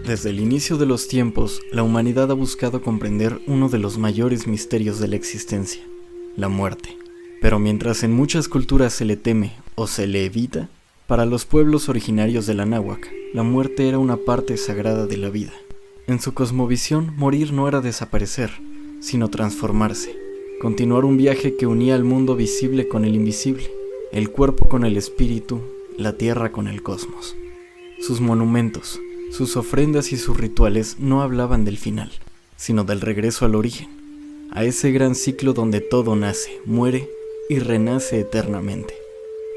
Desde el inicio de los tiempos, la humanidad ha buscado comprender uno de los mayores misterios de la existencia, la muerte. Pero mientras en muchas culturas se le teme o se le evita, para los pueblos originarios del Anáhuac, la muerte era una parte sagrada de la vida. En su cosmovisión, morir no era desaparecer, sino transformarse, continuar un viaje que unía el mundo visible con el invisible, el cuerpo con el espíritu, la tierra con el cosmos. Sus monumentos, sus ofrendas y sus rituales no hablaban del final, sino del regreso al origen, a ese gran ciclo donde todo nace, muere y renace eternamente.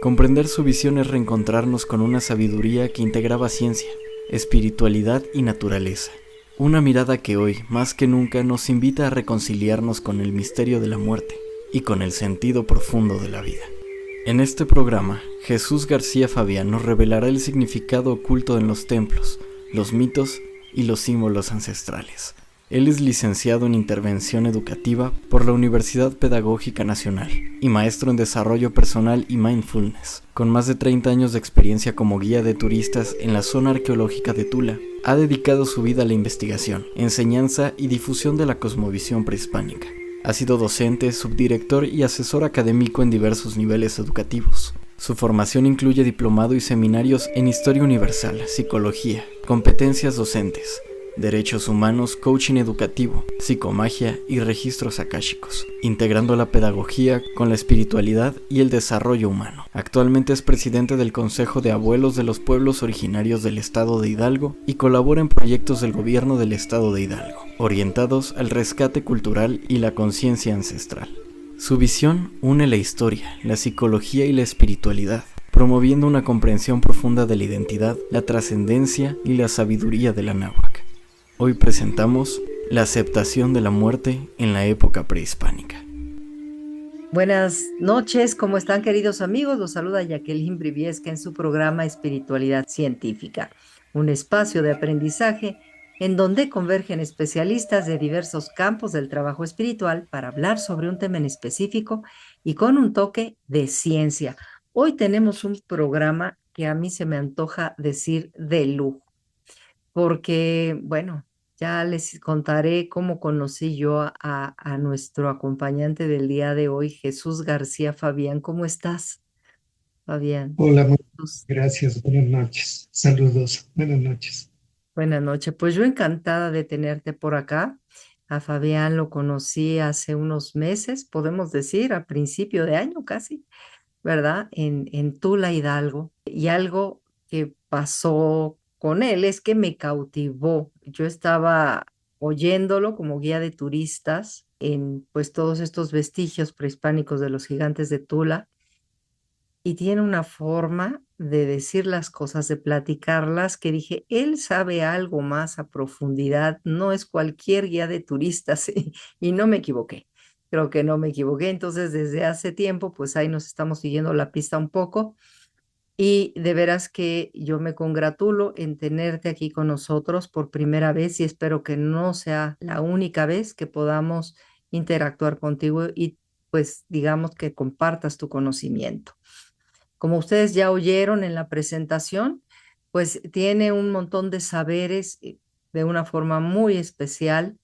Comprender su visión es reencontrarnos con una sabiduría que integraba ciencia, espiritualidad y naturaleza. Una mirada que hoy, más que nunca, nos invita a reconciliarnos con el misterio de la muerte y con el sentido profundo de la vida. En este programa, Jesús García Fabián nos revelará el significado oculto en los templos, los mitos y los símbolos ancestrales. Él es licenciado en Intervención Educativa por la Universidad Pedagógica Nacional y maestro en Desarrollo Personal y Mindfulness. Con más de 30 años de experiencia como guía de turistas en la zona arqueológica de Tula, ha dedicado su vida a la investigación, enseñanza y difusión de la cosmovisión prehispánica. Ha sido docente, subdirector y asesor académico en diversos niveles educativos. Su formación incluye diplomado y seminarios en Historia Universal, Psicología, Competencias Docentes, Derechos Humanos, Coaching Educativo, Psicomagia y Registros Akáshicos, integrando la pedagogía con la espiritualidad y el desarrollo humano. Actualmente es presidente del Consejo de Abuelos de los Pueblos Originarios del Estado de Hidalgo y colabora en proyectos del gobierno del Estado de Hidalgo, orientados al rescate cultural y la conciencia ancestral. Su visión une la historia, la psicología y la espiritualidad, promoviendo una comprensión profunda de la identidad, la trascendencia y la sabiduría del Anáhuac. Hoy presentamos la aceptación de la muerte en la época prehispánica. Buenas noches, ¿cómo están, queridos amigos? Los saluda Jacqueline Briviesca en su programa Espiritualidad Científica, un espacio de aprendizaje en donde convergen especialistas de diversos campos del trabajo espiritual para hablar sobre un tema en específico y con un toque de ciencia. Hoy tenemos un programa que a mí se me antoja decir de lujo, porque, bueno, ya les contaré cómo conocí yo a nuestro acompañante del día de hoy, Jesús García Fabián. ¿Cómo estás, Fabián? Hola, muy Pues, gracias. Buenas noches. Saludos. Buenas noches. buenas noches. Pues yo encantada de tenerte por acá. A Fabián lo conocí hace unos meses, podemos decir, a principio de año casi, ¿verdad? En Tula, Hidalgo. Y algo que pasó con él es que me cautivó. Yo estaba oyéndolo como guía de turistas en pues todos estos vestigios prehispánicos de los gigantes de Tula y tiene una forma de decir las cosas, de platicarlas, que dije, él sabe algo más a profundidad, no es cualquier guía de turistas y no me equivoqué. Creo que no me equivoqué, entonces desde hace tiempo, pues ahí nos estamos siguiendo la pista un poco y de veras que yo me congratulo en tenerte aquí con nosotros por primera vez y espero que no sea la única vez que podamos interactuar contigo y pues digamos que compartas tu conocimiento. Como ustedes ya oyeron en la presentación, pues tiene un montón de saberes de una forma muy especial.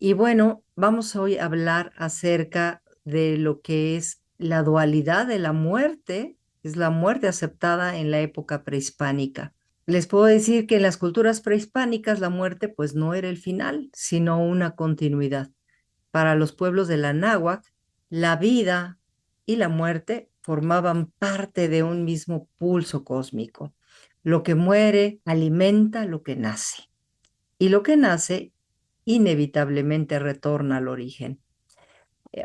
Y bueno, vamos hoy a hablar acerca de lo que es la dualidad de la muerte, es la muerte aceptada en la época prehispánica. Les puedo decir que en las culturas prehispánicas la muerte pues no era el final, sino una continuidad. Para los pueblos de la náhuatl, la vida y la muerte formaban parte de un mismo pulso cósmico. Lo que muere alimenta lo que nace y lo que nace inevitablemente retorna al origen.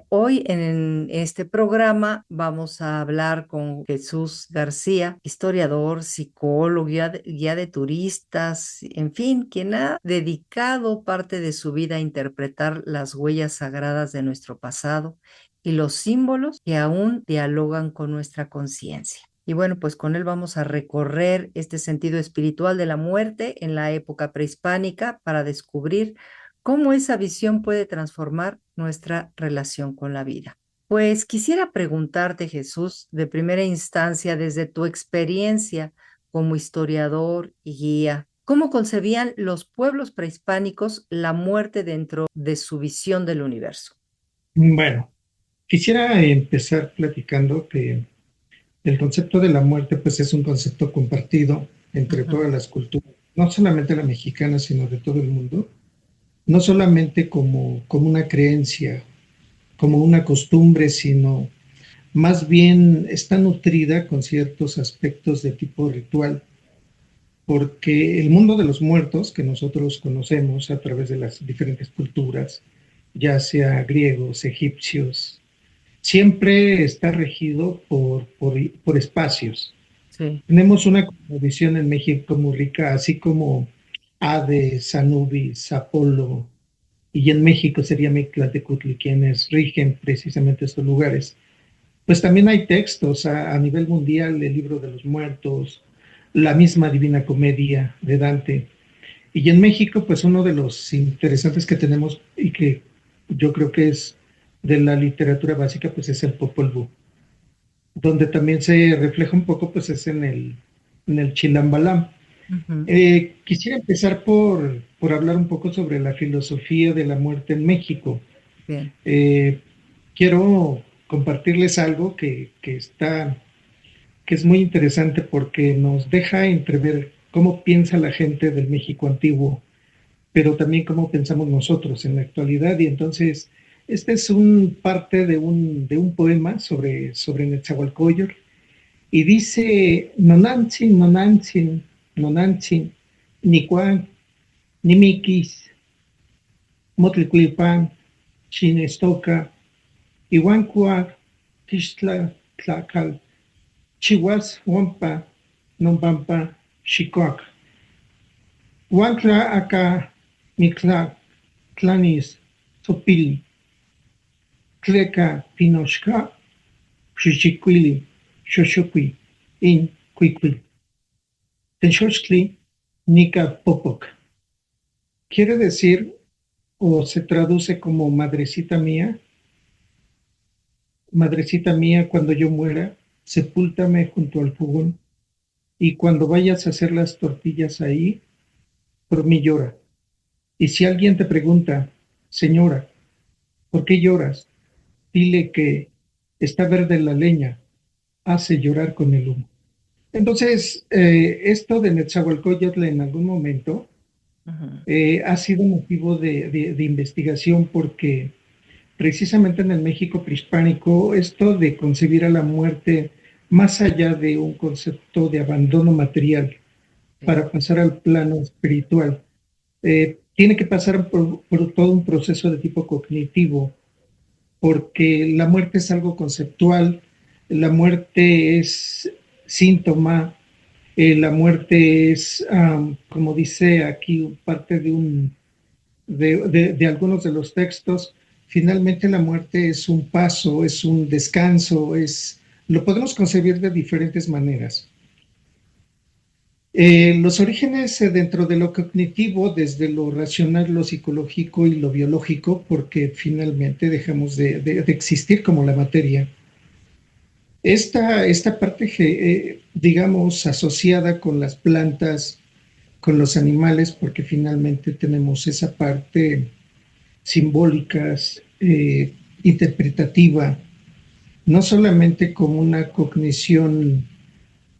Hoy en este programa vamos a hablar con Jesús García, historiador, psicólogo, guía de turistas, en fin, quien ha dedicado parte de su vida a interpretar las huellas sagradas de nuestro pasado y los símbolos que aún dialogan con nuestra conciencia. Y bueno, pues con él vamos a recorrer este sentido espiritual de la muerte en la época prehispánica para descubrir cómo esa visión puede transformar nuestra relación con la vida. Pues quisiera preguntarte, Jesús, de primera instancia, desde tu experiencia como historiador y guía, ¿Cómo concebían los pueblos prehispánicos la muerte dentro de su visión del universo? Bueno, quisiera empezar platicando que el concepto de la muerte pues es un concepto compartido entre Ujú, todas las culturas, no solamente la mexicana, sino de todo el mundo, no solamente como una creencia, como una costumbre, sino más bien está nutrida con ciertos aspectos de tipo ritual, porque el mundo de los muertos que nosotros conocemos a través de las diferentes culturas, ya sea griegos, egipcios, siempre está regido por espacios. sí, Tenemos una visión en México muy rica, así como Hades, Anubis, Apolo, y en México sería Mictlantecutli quienes rigen precisamente estos lugares. Pues también hay textos a nivel mundial, el libro de los muertos, la misma Divina Comedia de Dante. Y en México, pues uno de los interesantes que tenemos y que yo creo que es de la literatura básica, pues es el Popol Vuh, donde también se refleja un poco, pues es en el Chilambalam. ujú, Quisiera empezar por hablar un poco sobre la filosofía de la muerte en México. bien. Eh, Quiero compartirles algo que es muy interesante porque nos deja entrever cómo piensa la gente del México antiguo, pero también cómo pensamos nosotros en la actualidad. Y entonces, este es un parte de un poema sobre Netzahualcóyotl, y dice, Nonantzin, Nonantzin, Nonantzin, Nicuan, Nimiquis, Motlicuilpan, Chinestoca, Iwancuac, Tixtla, Tlacal, Chihuas, Wampa, Nombampa, Xicoac, Huancla acá, Mictla, Tlanis, Sopili, Tleca, Pinochca, Xichiquili, Xoxoqui, In, Cuicuil, Tenxochtli, Nica, Popoc. Quiere decir, o se traduce como madrecita mía, cuando yo muera, sepúltame junto al fogón, y cuando vayas a hacer las tortillas ahí, por mí llora. Y si alguien te pregunta, señora, ¿por qué lloras? Dile que está verde la leña, hace llorar con el humo. Entonces, esto de Netzahualcóyotl en algún momento Ujú, ha sido motivo de investigación porque precisamente en el México prehispánico, esto de concebir a la muerte más allá de un concepto de abandono material sí, para pasar al plano espiritual, tiene que pasar por todo un proceso de tipo cognitivo, porque la muerte es algo conceptual, la muerte es síntoma, la muerte es, como dice aquí parte de algunos de los textos, finalmente la muerte es un paso, es un descanso, lo podemos concebir de diferentes maneras. Los orígenes dentro de lo cognitivo, desde lo racional, lo psicológico y lo biológico, porque finalmente dejamos de existir como la materia. Esta parte, digamos, asociada con las plantas, con los animales, porque finalmente tenemos esa parte simbólicas, interpretativa, no solamente como una cognición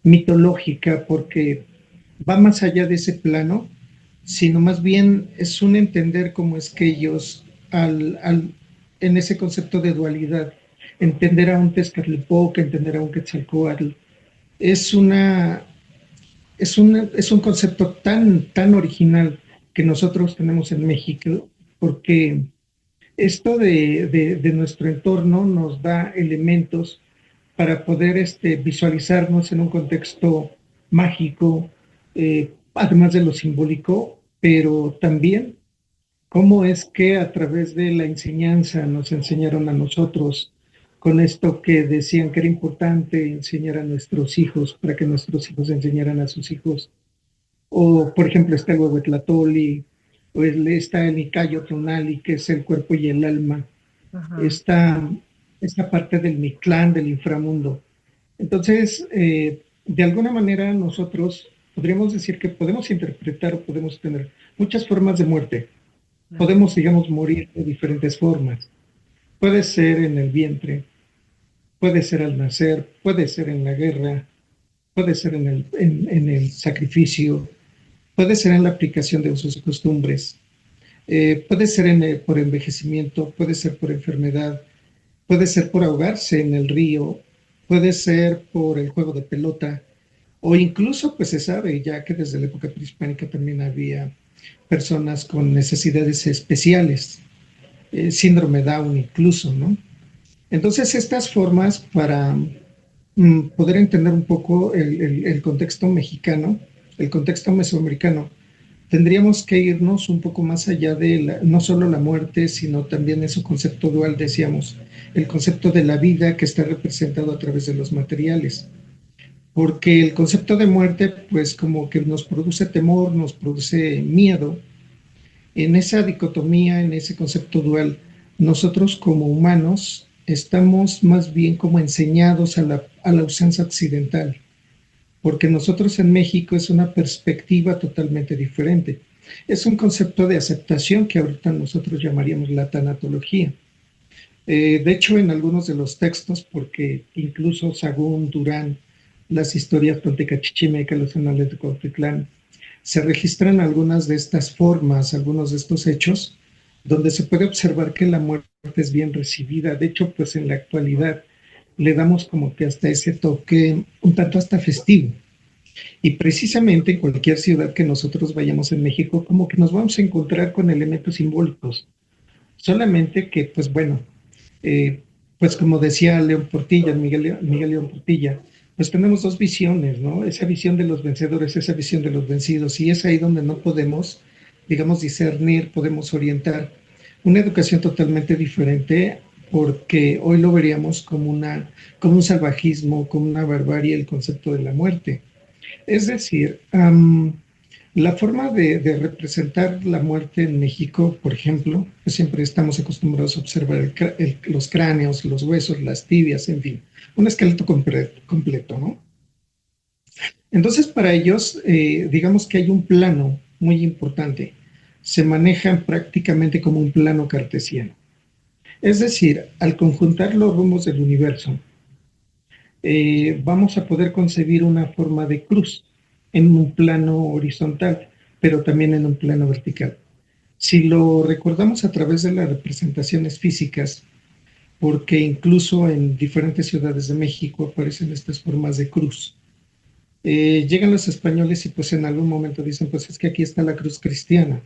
mitológica, porque va más allá de ese plano, sino más bien es un entender cómo es que ellos, en ese concepto de dualidad, entender a un Tezcatlipoca, entender a un Quetzalcóatl, es una, es un concepto tan original que nosotros tenemos en México, porque esto de nuestro entorno nos da elementos para poder visualizarnos en un contexto mágico, además de lo simbólico, pero también cómo es que a través de la enseñanza nos enseñaron a nosotros con esto que decían que era importante enseñar a nuestros hijos para que nuestros hijos enseñaran a sus hijos. O, por ejemplo, está el Huehuetlatoli, o está el Nicayo Tonali, que es el cuerpo y el alma, ajá, esta, esta parte del Mictlán, del inframundo. Entonces, de alguna manera nosotros podríamos decir que podemos interpretar o podemos tener muchas formas de muerte. Claro. Podemos, digamos, morir de diferentes formas. Puede ser en el vientre, puede ser al nacer, puede ser en la guerra, puede ser en el sacrificio, puede ser en la aplicación de usos y costumbres, puede ser por envejecimiento, puede ser por enfermedad, puede ser por ahogarse en el río, puede ser por el juego de pelota, o incluso, pues se sabe ya que desde la época prehispánica también había personas con necesidades especiales, síndrome Down incluso, ¿no? Entonces, estas formas para poder entender un poco el contexto mexicano, el contexto mesoamericano, tendríamos que irnos un poco más allá de no solo la muerte, sino también ese concepto dual, decíamos, el concepto de la vida que está representado a través de los materiales. Porque el concepto de muerte, pues como que nos produce temor, nos produce miedo. En esa dicotomía, en ese concepto dual, nosotros como humanos estamos más bien como enseñados a la usanza occidental, porque nosotros en México es una perspectiva totalmente diferente. Es un concepto de aceptación que ahorita nosotros llamaríamos la tanatología. De hecho, en algunos de los textos, porque incluso Sagún, Durán, las historias tolteca-chichimeca, los anales de Cuautitlán, se registran algunas de estas formas, algunos de estos hechos, donde se puede observar que la muerte es bien recibida. De hecho, pues en la actualidad le damos como que hasta ese toque un tanto hasta festivo. Y precisamente en cualquier ciudad que nosotros vayamos en México, como que nos vamos a encontrar con elementos simbólicos. Solamente que, pues bueno, pues como decía León Portilla, Miguel León Portilla, pues tenemos dos visiones, ¿no? Esa visión de los vencedores, esa visión de los vencidos, y es ahí donde no podemos, digamos, discernir, podemos orientar una educación totalmente diferente, porque hoy lo veríamos como un salvajismo, como una barbarie, el concepto de la muerte. Es decir, la forma de representar la muerte en México, por ejemplo, pues siempre estamos acostumbrados a observar los cráneos, los huesos, las tibias, en fin, un esqueleto completo, ¿no? Entonces, para ellos, digamos que hay un plano muy importante. Se manejan prácticamente como un plano cartesiano. Es decir, al conjuntar los rumbos del universo, vamos a poder concebir una forma de cruz en un plano horizontal, pero también en un plano vertical. Si lo recordamos a través de las representaciones físicas, porque incluso en diferentes ciudades de México aparecen estas formas de cruz. Llegan los españoles y pues en algún momento dicen, pues es que aquí está la cruz cristiana.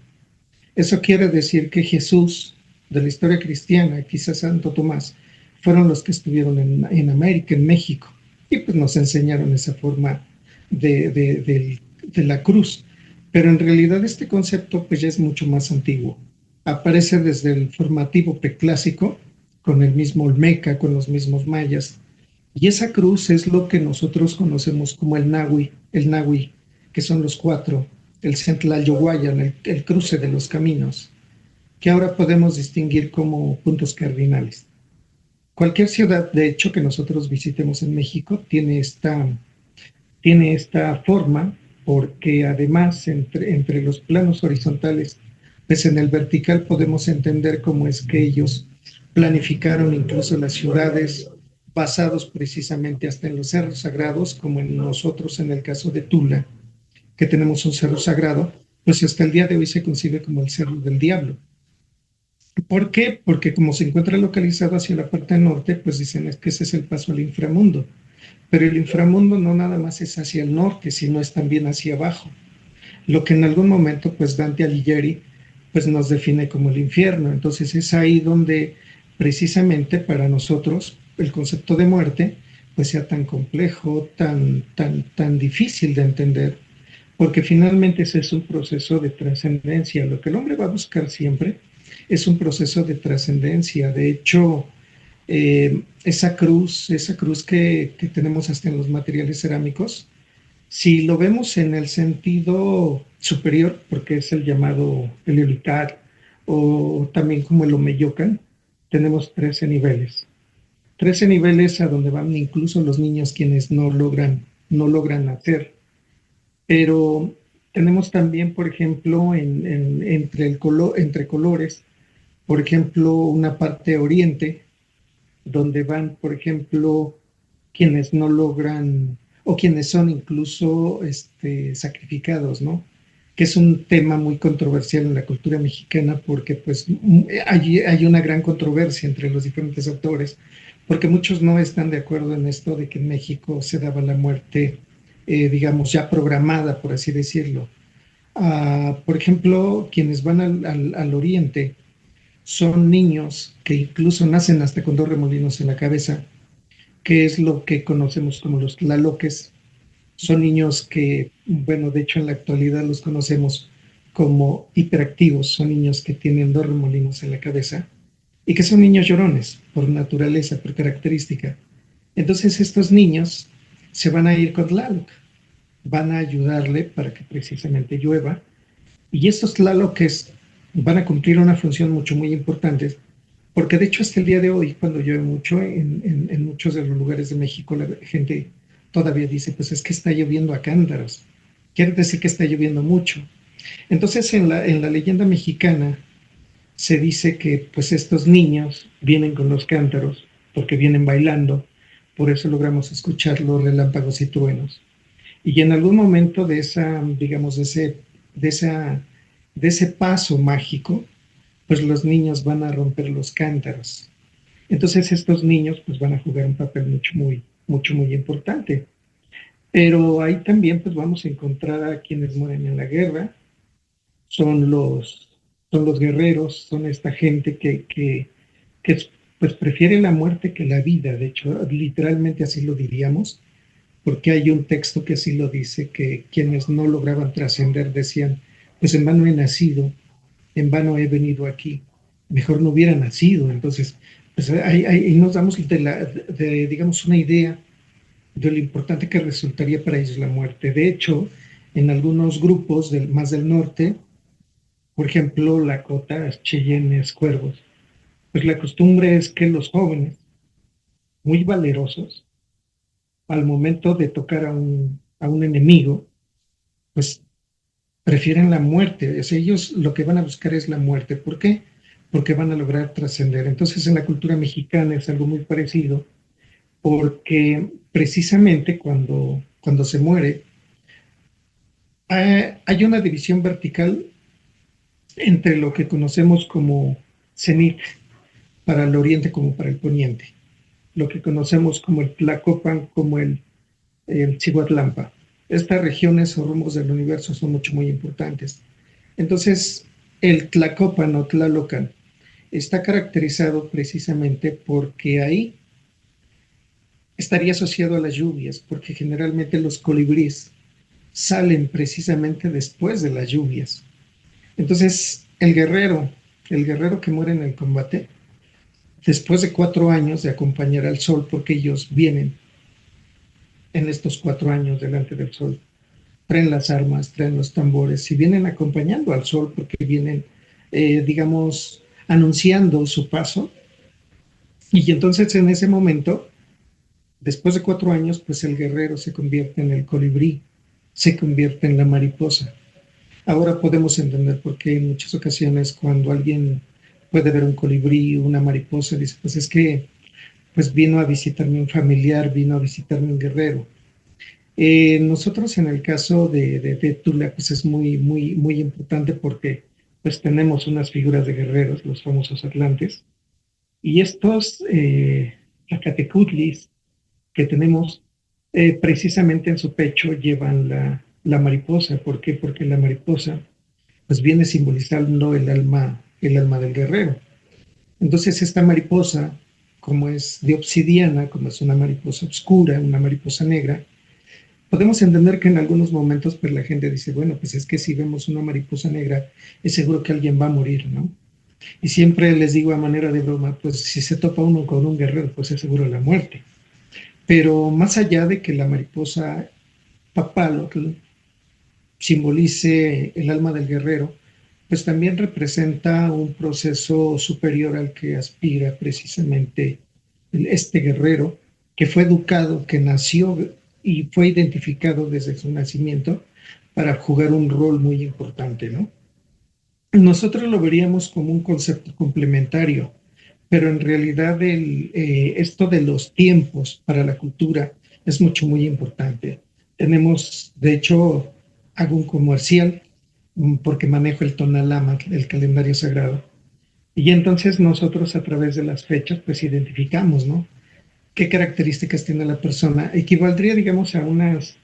Eso quiere decir que Jesús, de la historia cristiana, quizás Santo Tomás, fueron los que estuvieron en América, en México, y pues nos enseñaron esa forma de la cruz. Pero en realidad este concepto pues ya es mucho más antiguo. Aparece desde el formativo preclásico, con el mismo Olmeca, con los mismos mayas, y esa cruz es lo que nosotros conocemos como el Nahui, que son los cuatro, el Centlalyoguayan, el cruce de los caminos, que ahora podemos distinguir como puntos cardinales. Cualquier ciudad, de hecho, que nosotros visitemos en México tiene esta forma, porque además entre los planos horizontales, pues en el vertical podemos entender cómo es que ellos planificaron incluso las ciudades basados precisamente hasta en los cerros sagrados, como en nosotros en el caso de Tula, que tenemos un cerro sagrado, pues hasta el día de hoy se concibe como el Cerro del Diablo. ¿Por qué? Porque como se encuentra localizado hacia la parte norte, pues dicen que ese es el paso al inframundo. Pero el inframundo no nada más es hacia el norte, sino es también hacia abajo. Lo que en algún momento, pues Dante Alighieri, pues nos define como el infierno. Entonces es ahí donde precisamente para nosotros el concepto de muerte pues sea tan complejo, tan difícil de entender, porque finalmente ese es un proceso de trascendencia. Lo que el hombre va a buscar siempre es un proceso de trascendencia. De hecho, esa cruz que tenemos hasta en los materiales cerámicos, si lo vemos en el sentido superior, porque es el llamado Eleolitar, o también como el Omeyocan, tenemos 13 niveles. 13 niveles a donde van incluso los niños quienes no logran nacer. Pero tenemos también, por ejemplo, entre colores, por ejemplo, una parte oriente, donde van, por ejemplo, quienes no logran o quienes son incluso sacrificados, ¿no? Que es un tema muy controversial en la cultura mexicana porque pues hay una gran controversia entre los diferentes autores, porque muchos no están de acuerdo en esto de que en México se daba la muerte, digamos, ya programada, por así decirlo. Por ejemplo, quienes van al oriente son niños que incluso nacen hasta con 2 remolinos en la cabeza, que es lo que conocemos como los tlaloques. Son niños que, bueno, de hecho en la actualidad los conocemos como hiperactivos, son niños que tienen 2 remolinos en la cabeza y que son niños llorones por naturaleza, por característica. Entonces estos niños se van a ir con Tlaloc, van a ayudarle para que precisamente llueva, y estos Tlaloques van a cumplir una función muy importante, porque de hecho hasta el día de hoy, cuando llueve mucho, en muchos de los lugares de México, la gente todavía dice, pues es que está lloviendo a cántaros, quiere decir que está lloviendo mucho. Entonces en la leyenda mexicana se dice que pues estos niños vienen con los cántaros, porque vienen bailando, por eso logramos escuchar los relámpagos y truenos. Y en algún momento de esa, digamos, de ese paso mágico, pues los niños van a romper los cántaros. Entonces estos niños pues van a jugar un papel muy importante. Pero ahí también pues vamos a encontrar a quienes mueren en la guerra, son los guerreros, son esta gente que pues prefiere la muerte que la vida. De hecho, literalmente así lo diríamos, porque hay un texto que así lo dice, que quienes no lograban trascender decían, pues en vano he nacido, en vano he venido aquí, mejor no hubiera nacido. Entonces, pues ahí nos damos digamos, una idea de lo importante que resultaría para ellos la muerte. De hecho, en algunos grupos más del norte, por ejemplo, Lakotas, Cheyennes, Cuervos, pues la costumbre es que los jóvenes, muy valerosos, al momento de tocar a un enemigo, pues prefieren la muerte. O sea, ellos lo que van a buscar es la muerte. ¿Por qué? Porque van a lograr trascender. Entonces, en la cultura mexicana es algo muy parecido, porque precisamente cuando se muere, hay una división vertical entre lo que conocemos como cenit para el oriente como para el poniente, lo que conocemos como el Tlacopan, como el Cihuatlampa. Estas regiones o rumbos del universo son muy importantes. Entonces, el Tlacopan o Tlalocan está caracterizado precisamente porque ahí estaría asociado a las lluvias, porque generalmente los colibríes salen precisamente después de las lluvias. Entonces, el guerrero que muere en el combate, después de 4 años de acompañar al sol, porque ellos vienen en estos 4 años delante del sol, traen las armas, traen los tambores y vienen acompañando al sol porque vienen, digamos, anunciando su paso. Y entonces en ese momento, después de 4 años, pues el guerrero se convierte en el colibrí, se convierte en la mariposa. Ahora podemos entender por qué en muchas ocasiones cuando alguien puede ver un colibrí o una mariposa, dice, pues es que pues vino a visitarme un familiar, vino a visitarme un guerrero. Nosotros en el caso de Tula, pues es muy importante porque pues tenemos unas figuras de guerreros, los famosos atlantes, y estos Zacatecutlis que tenemos precisamente en su pecho llevan la mariposa. ¿Por qué? Porque la mariposa pues viene simbolizando el alma del guerrero. Entonces esta mariposa, como es de obsidiana, como es una mariposa oscura, una mariposa negra, podemos entender que en algunos momentos pues la gente dice, bueno, pues es que si vemos una mariposa negra, es seguro que alguien va a morir, ¿no? Y siempre les digo a manera de broma, pues si se topa uno con un guerrero, pues es seguro la muerte. Pero más allá de que la mariposa papalotl simbolice el alma del guerrero, pues también representa un proceso superior al que aspira precisamente este guerrero, que fue educado, que nació y fue identificado desde su nacimiento para jugar un rol muy importante, ¿no? Nosotros lo veríamos como un concepto complementario, pero en realidad esto de los tiempos para la cultura es mucho, muy importante. Tenemos, de hecho, hago un comercial porque manejo el Tonalama, el calendario sagrado. Y entonces nosotros a través de las fechas pues identificamos, ¿no? ¿Qué características tiene la persona? Equivaldría, digamos, a unas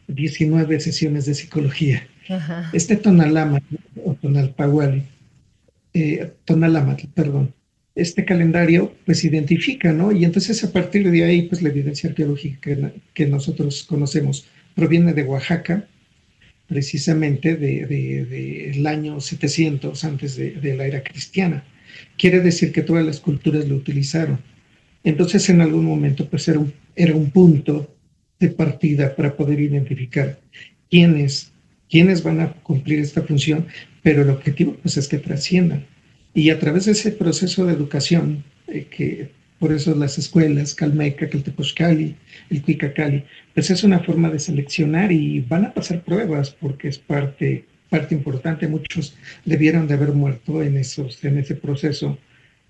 19 sesiones de psicología. Ajá. Este Tonalama o Tonalpahuali, Tonalámatl, perdón. Este calendario pues identifica, ¿no? Y entonces a partir de ahí pues la evidencia arqueológica que nosotros conocemos proviene de Oaxaca, precisamente del año 700 antes de la era cristiana. Quiere decir que todas las culturas lo utilizaron. Entonces en algún momento pues era un punto de partida para poder identificar quiénes, quiénes van a cumplir esta función, pero el objetivo pues es que trasciendan. Y a través de ese proceso de educación, que por eso las escuelas, Calmeca, Caltepozcali, el Cuicacali, pues es una forma de seleccionar y van a pasar pruebas porque es parte importante. Muchos debieron de haber muerto en ese proceso,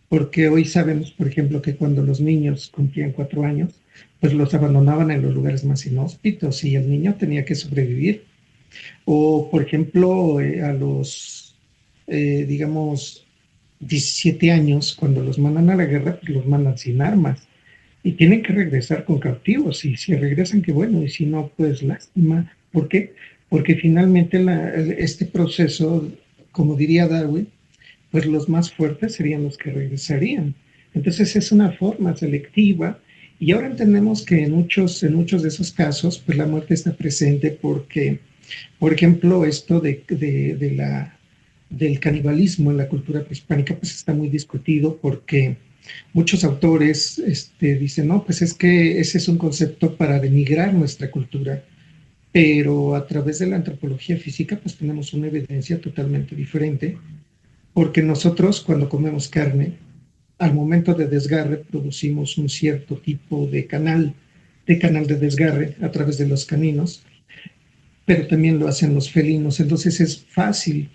porque hoy sabemos, por ejemplo, que cuando los niños cumplían 4 años, pues los abandonaban en los lugares más inhóspitos y el niño tenía que sobrevivir. O, por ejemplo, a los, digamos, 17 años, cuando los mandan a la guerra, pues los mandan sin armas y tienen que regresar con cautivos. Y si regresan, qué bueno, y si no, pues lástima. ¿Por qué? Porque finalmente este proceso, como diría Darwin, pues los más fuertes serían los que regresarían. Entonces es una forma selectiva y ahora entendemos que en muchos de esos casos, pues la muerte está presente porque, por ejemplo, esto del canibalismo en la cultura prehispánica, pues está muy discutido porque muchos autores dicen, no, pues es que ese es un concepto para denigrar nuestra cultura, pero a través de la antropología física, pues tenemos una evidencia totalmente diferente porque nosotros cuando comemos carne, al momento de desgarre producimos un cierto tipo de canal de desgarre a través de los caninos, pero también lo hacen los felinos. Entonces es fácil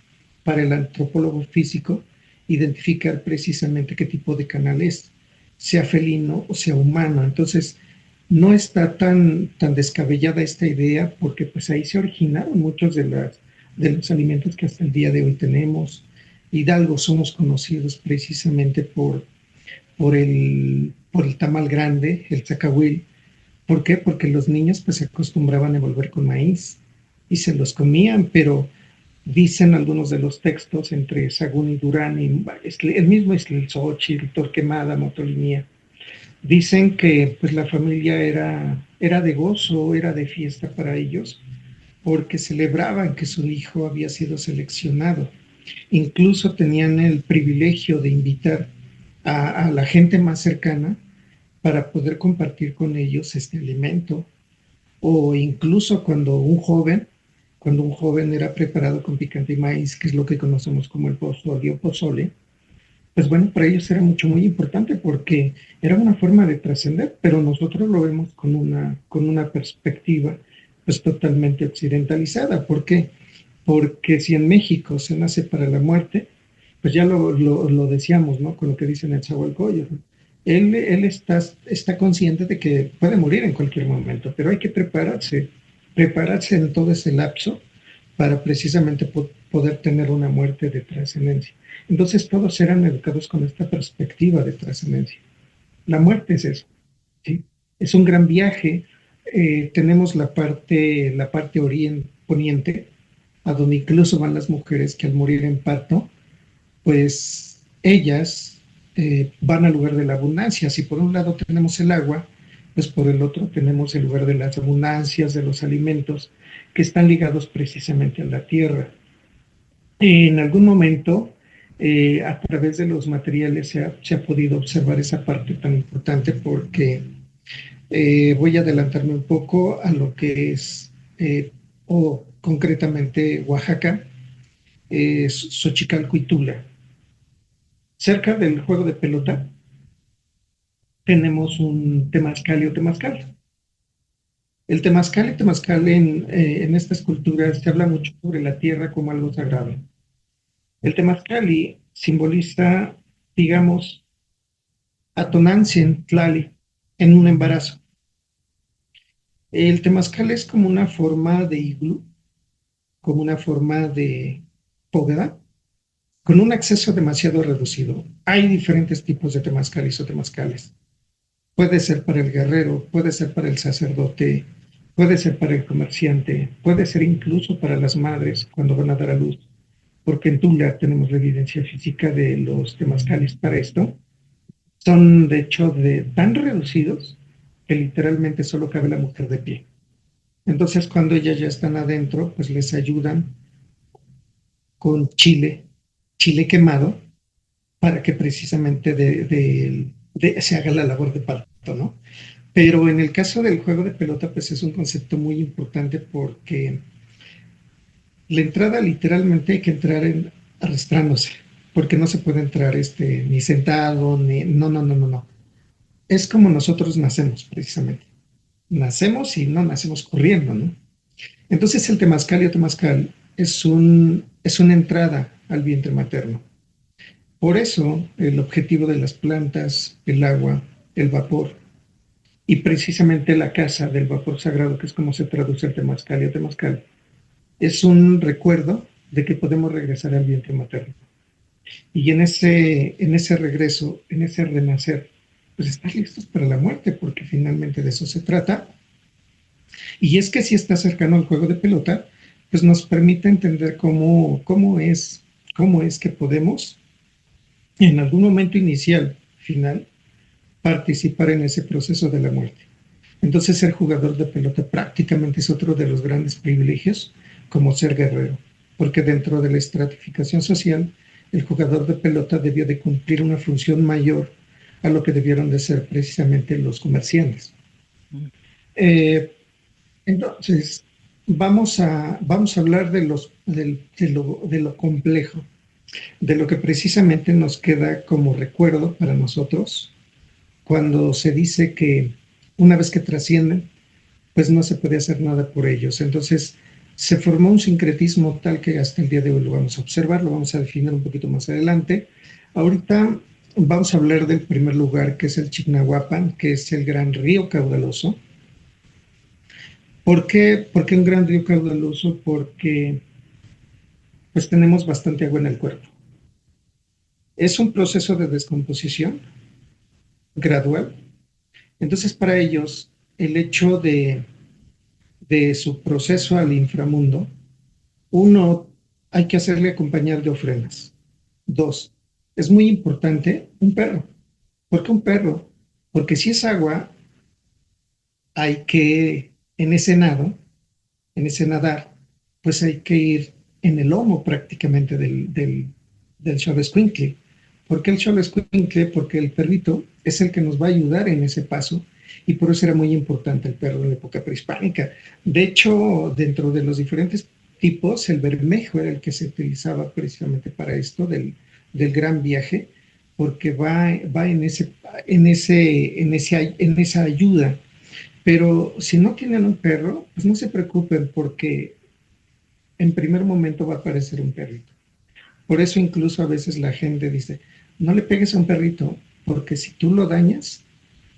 para el antropólogo físico identificar precisamente qué tipo de canal es, sea felino o sea humano. Entonces no está tan descabellada esta idea porque pues ahí se originaron muchos de los alimentos que hasta el día de hoy tenemos. Hidalgo somos conocidos precisamente por el tamal grande, el zacahuil. ¿Por qué? Porque los niños pues se acostumbraban a envolver con maíz y se los comían, pero dicen algunos de los textos entre Sagún y Durán, y el mismo Xochitl, Torquemada, Motolinía, dicen que pues la familia era de gozo, era de fiesta para ellos, porque celebraban que su hijo había sido seleccionado. Incluso tenían el privilegio de invitar a la gente más cercana para poder compartir con ellos este alimento. O incluso cuando un joven era preparado con picante y maíz, que es lo que conocemos como el pozole o pozole, pues bueno, para ellos era mucho, muy importante porque era una forma de trascender, pero nosotros lo vemos con una perspectiva pues totalmente occidentalizada. ¿Por qué? Porque si en México se nace para la muerte, pues ya lo decíamos, ¿no? Con lo que dicen el Zahualcoyotl. Él está consciente de que puede morir en cualquier momento, pero hay que prepararse en todo ese lapso para precisamente poder tener una muerte de trascendencia. Entonces todos eran educados con esta perspectiva de trascendencia. La muerte es eso, ¿sí? Es un gran viaje. Tenemos la parte poniente, a donde incluso van las mujeres que al morir en parto, pues ellas van al lugar de la abundancia. Si por un lado tenemos el agua, pues por el otro tenemos el lugar de las abundancias, de los alimentos que están ligados precisamente a la tierra. En algún momento, a través de los materiales se ha podido observar esa parte tan importante porque voy a adelantarme un poco a lo que es, o concretamente Oaxaca, Xochicalco y Tula. Cerca del juego de pelota tenemos un temazcal o temazcal. El temazcal en estas culturas se habla mucho sobre la tierra como algo sagrado. El temazcali simboliza, digamos, a Tonantzin Tlali en un embarazo. El temazcal es como una forma de iglú, como una forma de bóveda, con un acceso demasiado reducido. Hay diferentes tipos de temazcalis o temazcales. Puede ser para el guerrero, puede ser para el sacerdote, puede ser para el comerciante, puede ser incluso para las madres cuando van a dar a luz, porque en Tula tenemos la evidencia física de los temazcalis para esto. Son de hecho tan reducidos que literalmente solo cabe la mujer de pie. Entonces cuando ellas ya están adentro, pues les ayudan con chile quemado, para que precisamente se haga la labor de parto, ¿no? Pero en el caso del juego de pelota, pues es un concepto muy importante porque la entrada literalmente hay que entrar arrastrándose, porque no se puede entrar ni sentado, no. Es como nosotros nacemos, precisamente. Nacemos y no nacemos corriendo, ¿no? Entonces el temazcal y temazcal es una entrada al vientre materno. Por eso el objetivo de las plantas, el agua, el vapor y precisamente la casa del vapor sagrado, que es como se traduce el temazcal y temazcal, es un recuerdo de que podemos regresar al vientre materno. Y en ese regreso, en ese renacer, pues estar listos para la muerte, porque finalmente de eso se trata. Y es que si está cercano al juego de pelota, pues nos permite entender cómo es que podemos, en algún momento inicial, final, participar en ese proceso de la muerte. Entonces ser jugador de pelota prácticamente es otro de los grandes privilegios, como ser guerrero, porque dentro de la estratificación social, el jugador de pelota debió de cumplir una función mayor a lo que debieron de ser precisamente los comerciantes. Entonces, vamos a hablar de lo complejo, de lo que precisamente nos queda como recuerdo para nosotros, cuando se dice que una vez que trascienden, pues no se puede hacer nada por ellos. Entonces, se formó un sincretismo tal que hasta el día de hoy lo vamos a observar, lo vamos a definir un poquito más adelante. Ahorita vamos a hablar del primer lugar, que es el Chignahuapan, que es el gran río caudaloso. ¿Por qué un gran río caudaloso? Porque pues tenemos bastante agua en el cuerpo. Es un proceso de descomposición gradual. Entonces, para ellos, el hecho de su proceso al inframundo, uno, hay que hacerle acompañar de ofrendas. Dos, es muy importante un perro. ¿Por qué un perro? Porque si es agua, hay que, en ese nadar, pues hay que ir en el lomo prácticamente del Xoloscuincle. ¿Por qué el Xoloscuincle? Porque el perrito es el que nos va a ayudar en ese paso, y por eso era muy importante el perro en la época prehispánica. De hecho, dentro de los diferentes tipos, el bermejo era el que se utilizaba precisamente para esto del gran viaje, porque va en esa ayuda. Pero si no tienen un perro, pues no se preocupen, porque en primer momento va a aparecer un perrito. Por eso incluso a veces la gente dice, no le pegues a un perrito, porque si tú lo dañas,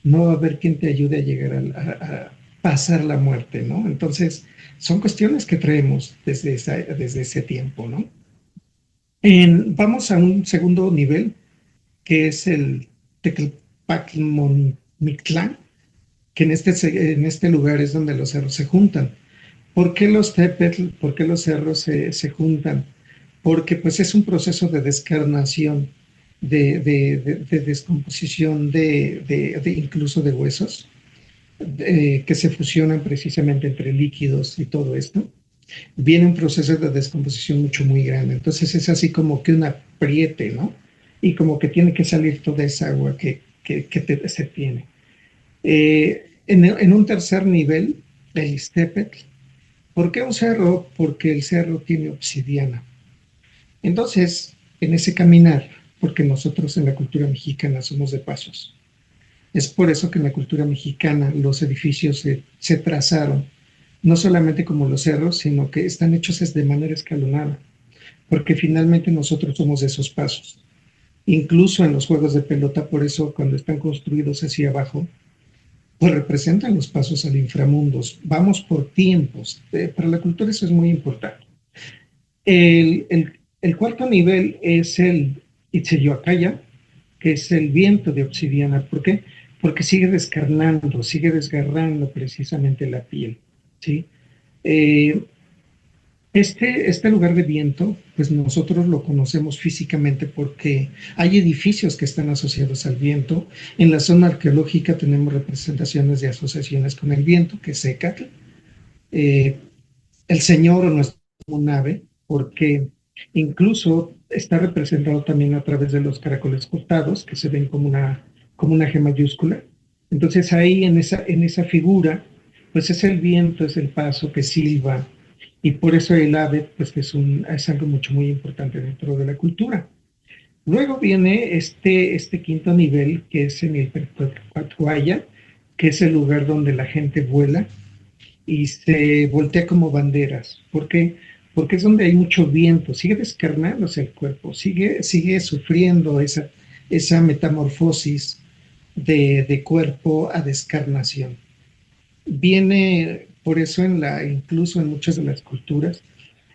no va a haber quien te ayude a llegar a pasar la muerte, ¿no? Entonces, son cuestiones que traemos desde ese tiempo, ¿no? Vamos a un segundo nivel, que es el Teclpaclmictlán, que en este lugar es donde los cerros se juntan. ¿Por qué los tepetl, por qué los cerros se juntan? Porque pues es un proceso de descarnación, de descomposición incluso de huesos, que se fusionan precisamente entre líquidos y todo esto. Viene un proceso de descomposición muy grande. Entonces es así como que un apriete, ¿no? Y como que tiene que salir toda esa agua que se tiene. En un tercer nivel, el Iztépetl. ¿Por qué un cerro? Porque el cerro tiene obsidiana. Entonces, en ese caminar, porque nosotros en la cultura mexicana somos de pasos, Es por eso que en la cultura mexicana los edificios se trazaron, no solamente como los cerros, sino que están hechos de manera escalonada, porque finalmente nosotros somos de esos pasos. Incluso en los juegos de pelota, por eso cuando están construidos hacia abajo, pues representan los pasos al inframundo. Vamos por tiempos. Para la cultura eso es muy importante. El cuarto nivel es el Itzeyoacaya, que es el viento de obsidiana. ¿Por qué? Porque sigue desgarrando precisamente la piel, ¿sí? Eh, este lugar de viento, pues nosotros lo conocemos físicamente porque hay edificios que están asociados al viento. En la zona arqueológica tenemos representaciones de asociaciones con el viento, que es Écatl, eh, el Señor o nuestro nave, porque incluso está representado también a través de los caracoles cortados, que se ven como una G mayúscula. Entonces ahí en esa figura, pues es el viento, es el paso que silba, y por eso el ave pues es algo muy importante dentro de la cultura. Luego viene este quinto nivel, que es en el Percuatuaya, que es el lugar donde la gente vuela y se voltea como banderas. ¿Por qué? Porque es donde hay mucho viento, sigue descarnándose el cuerpo, sigue sufriendo esa metamorfosis de cuerpo a descarnación. Viene, por eso incluso en muchas de las culturas,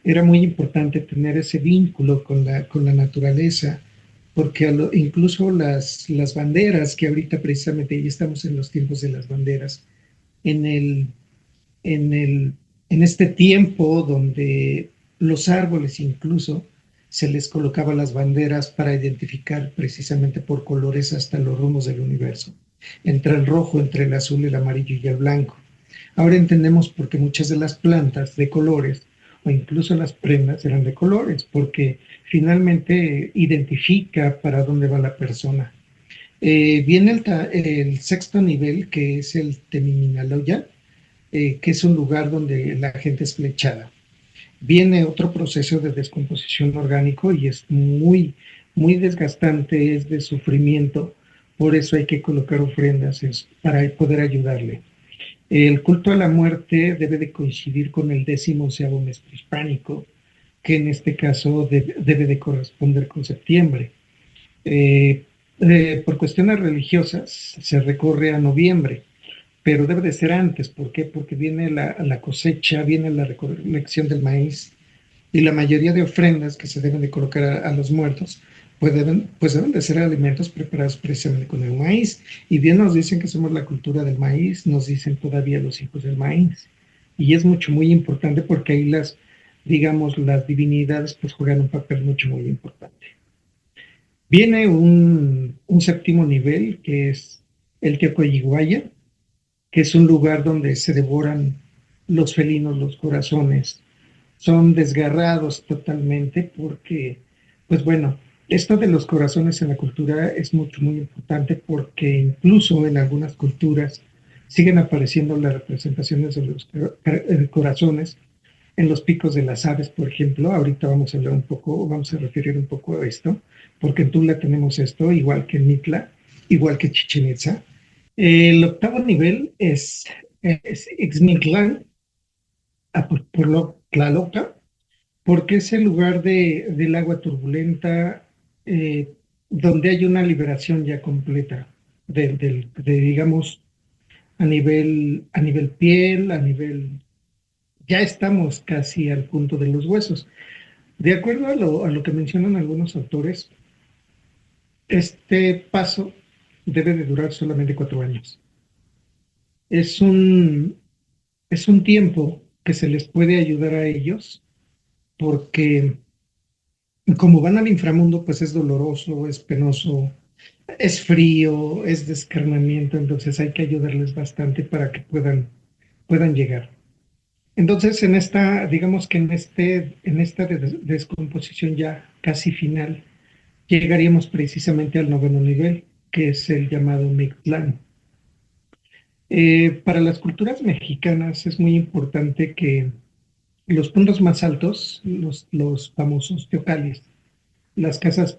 era muy importante tener ese vínculo con la naturaleza, porque incluso las banderas, que ahorita precisamente ya estamos en los tiempos de las banderas, en el, en el, en este tiempo donde los árboles incluso se les colocaba las banderas para identificar precisamente por colores hasta los rumbos del universo, entre el rojo, entre el azul, el amarillo y el blanco. Ahora entendemos por qué muchas de las plantas de colores o incluso las prendas eran de colores, porque finalmente identifica para dónde va la persona. Viene el sexto nivel, que es el Temiminaloya, que es un lugar donde la gente es flechada. Viene otro proceso de descomposición orgánico y es muy, muy desgastante, es de sufrimiento. Por eso hay que colocar ofrendas para poder ayudarle. El culto a la muerte debe de coincidir con el 10º mes prehispánico, que en este caso debe de corresponder con septiembre. Por cuestiones religiosas se recorre a noviembre, pero debe de ser antes. ¿Por qué? Porque viene la cosecha, viene la recolección del maíz, y la mayoría de ofrendas que se deben de colocar a los muertos pues deben de ser alimentos preparados precisamente con el maíz. Y bien nos dicen que somos la cultura del maíz, nos dicen todavía los hijos del maíz. Y es muy importante porque ahí las divinidades pues juegan un papel muy importante. Viene un séptimo nivel, que es el Teocoyiguaya, que es un lugar donde se devoran los felinos, los corazones. Son desgarrados totalmente porque, pues bueno, esto de los corazones en la cultura es muy importante, porque incluso en algunas culturas siguen apareciendo las representaciones de los corazones en los picos de las aves, por ejemplo. Ahorita vamos a referir un poco a esto, porque en Tula tenemos esto, igual que en Mitla, igual que Chichén Itzá. El octavo nivel es Ixmitlán, por lo Tlaloca, porque es el lugar del agua turbulenta, donde hay una liberación ya completa, digamos, a nivel piel, ya estamos casi al punto de los huesos. De acuerdo a lo que mencionan algunos autores, este paso debe de durar solamente 4 años. Es un tiempo que se les puede ayudar a ellos, porque como van al inframundo, pues es doloroso, es penoso, es frío, es descarnamiento. Entonces hay que ayudarles bastante para que puedan llegar. Entonces digamos que en esta descomposición ya casi final, llegaríamos precisamente al 9º nivel, que es el llamado Mictlán. Para las culturas mexicanas es muy importante que los puntos más altos, los famosos teocallis, las casas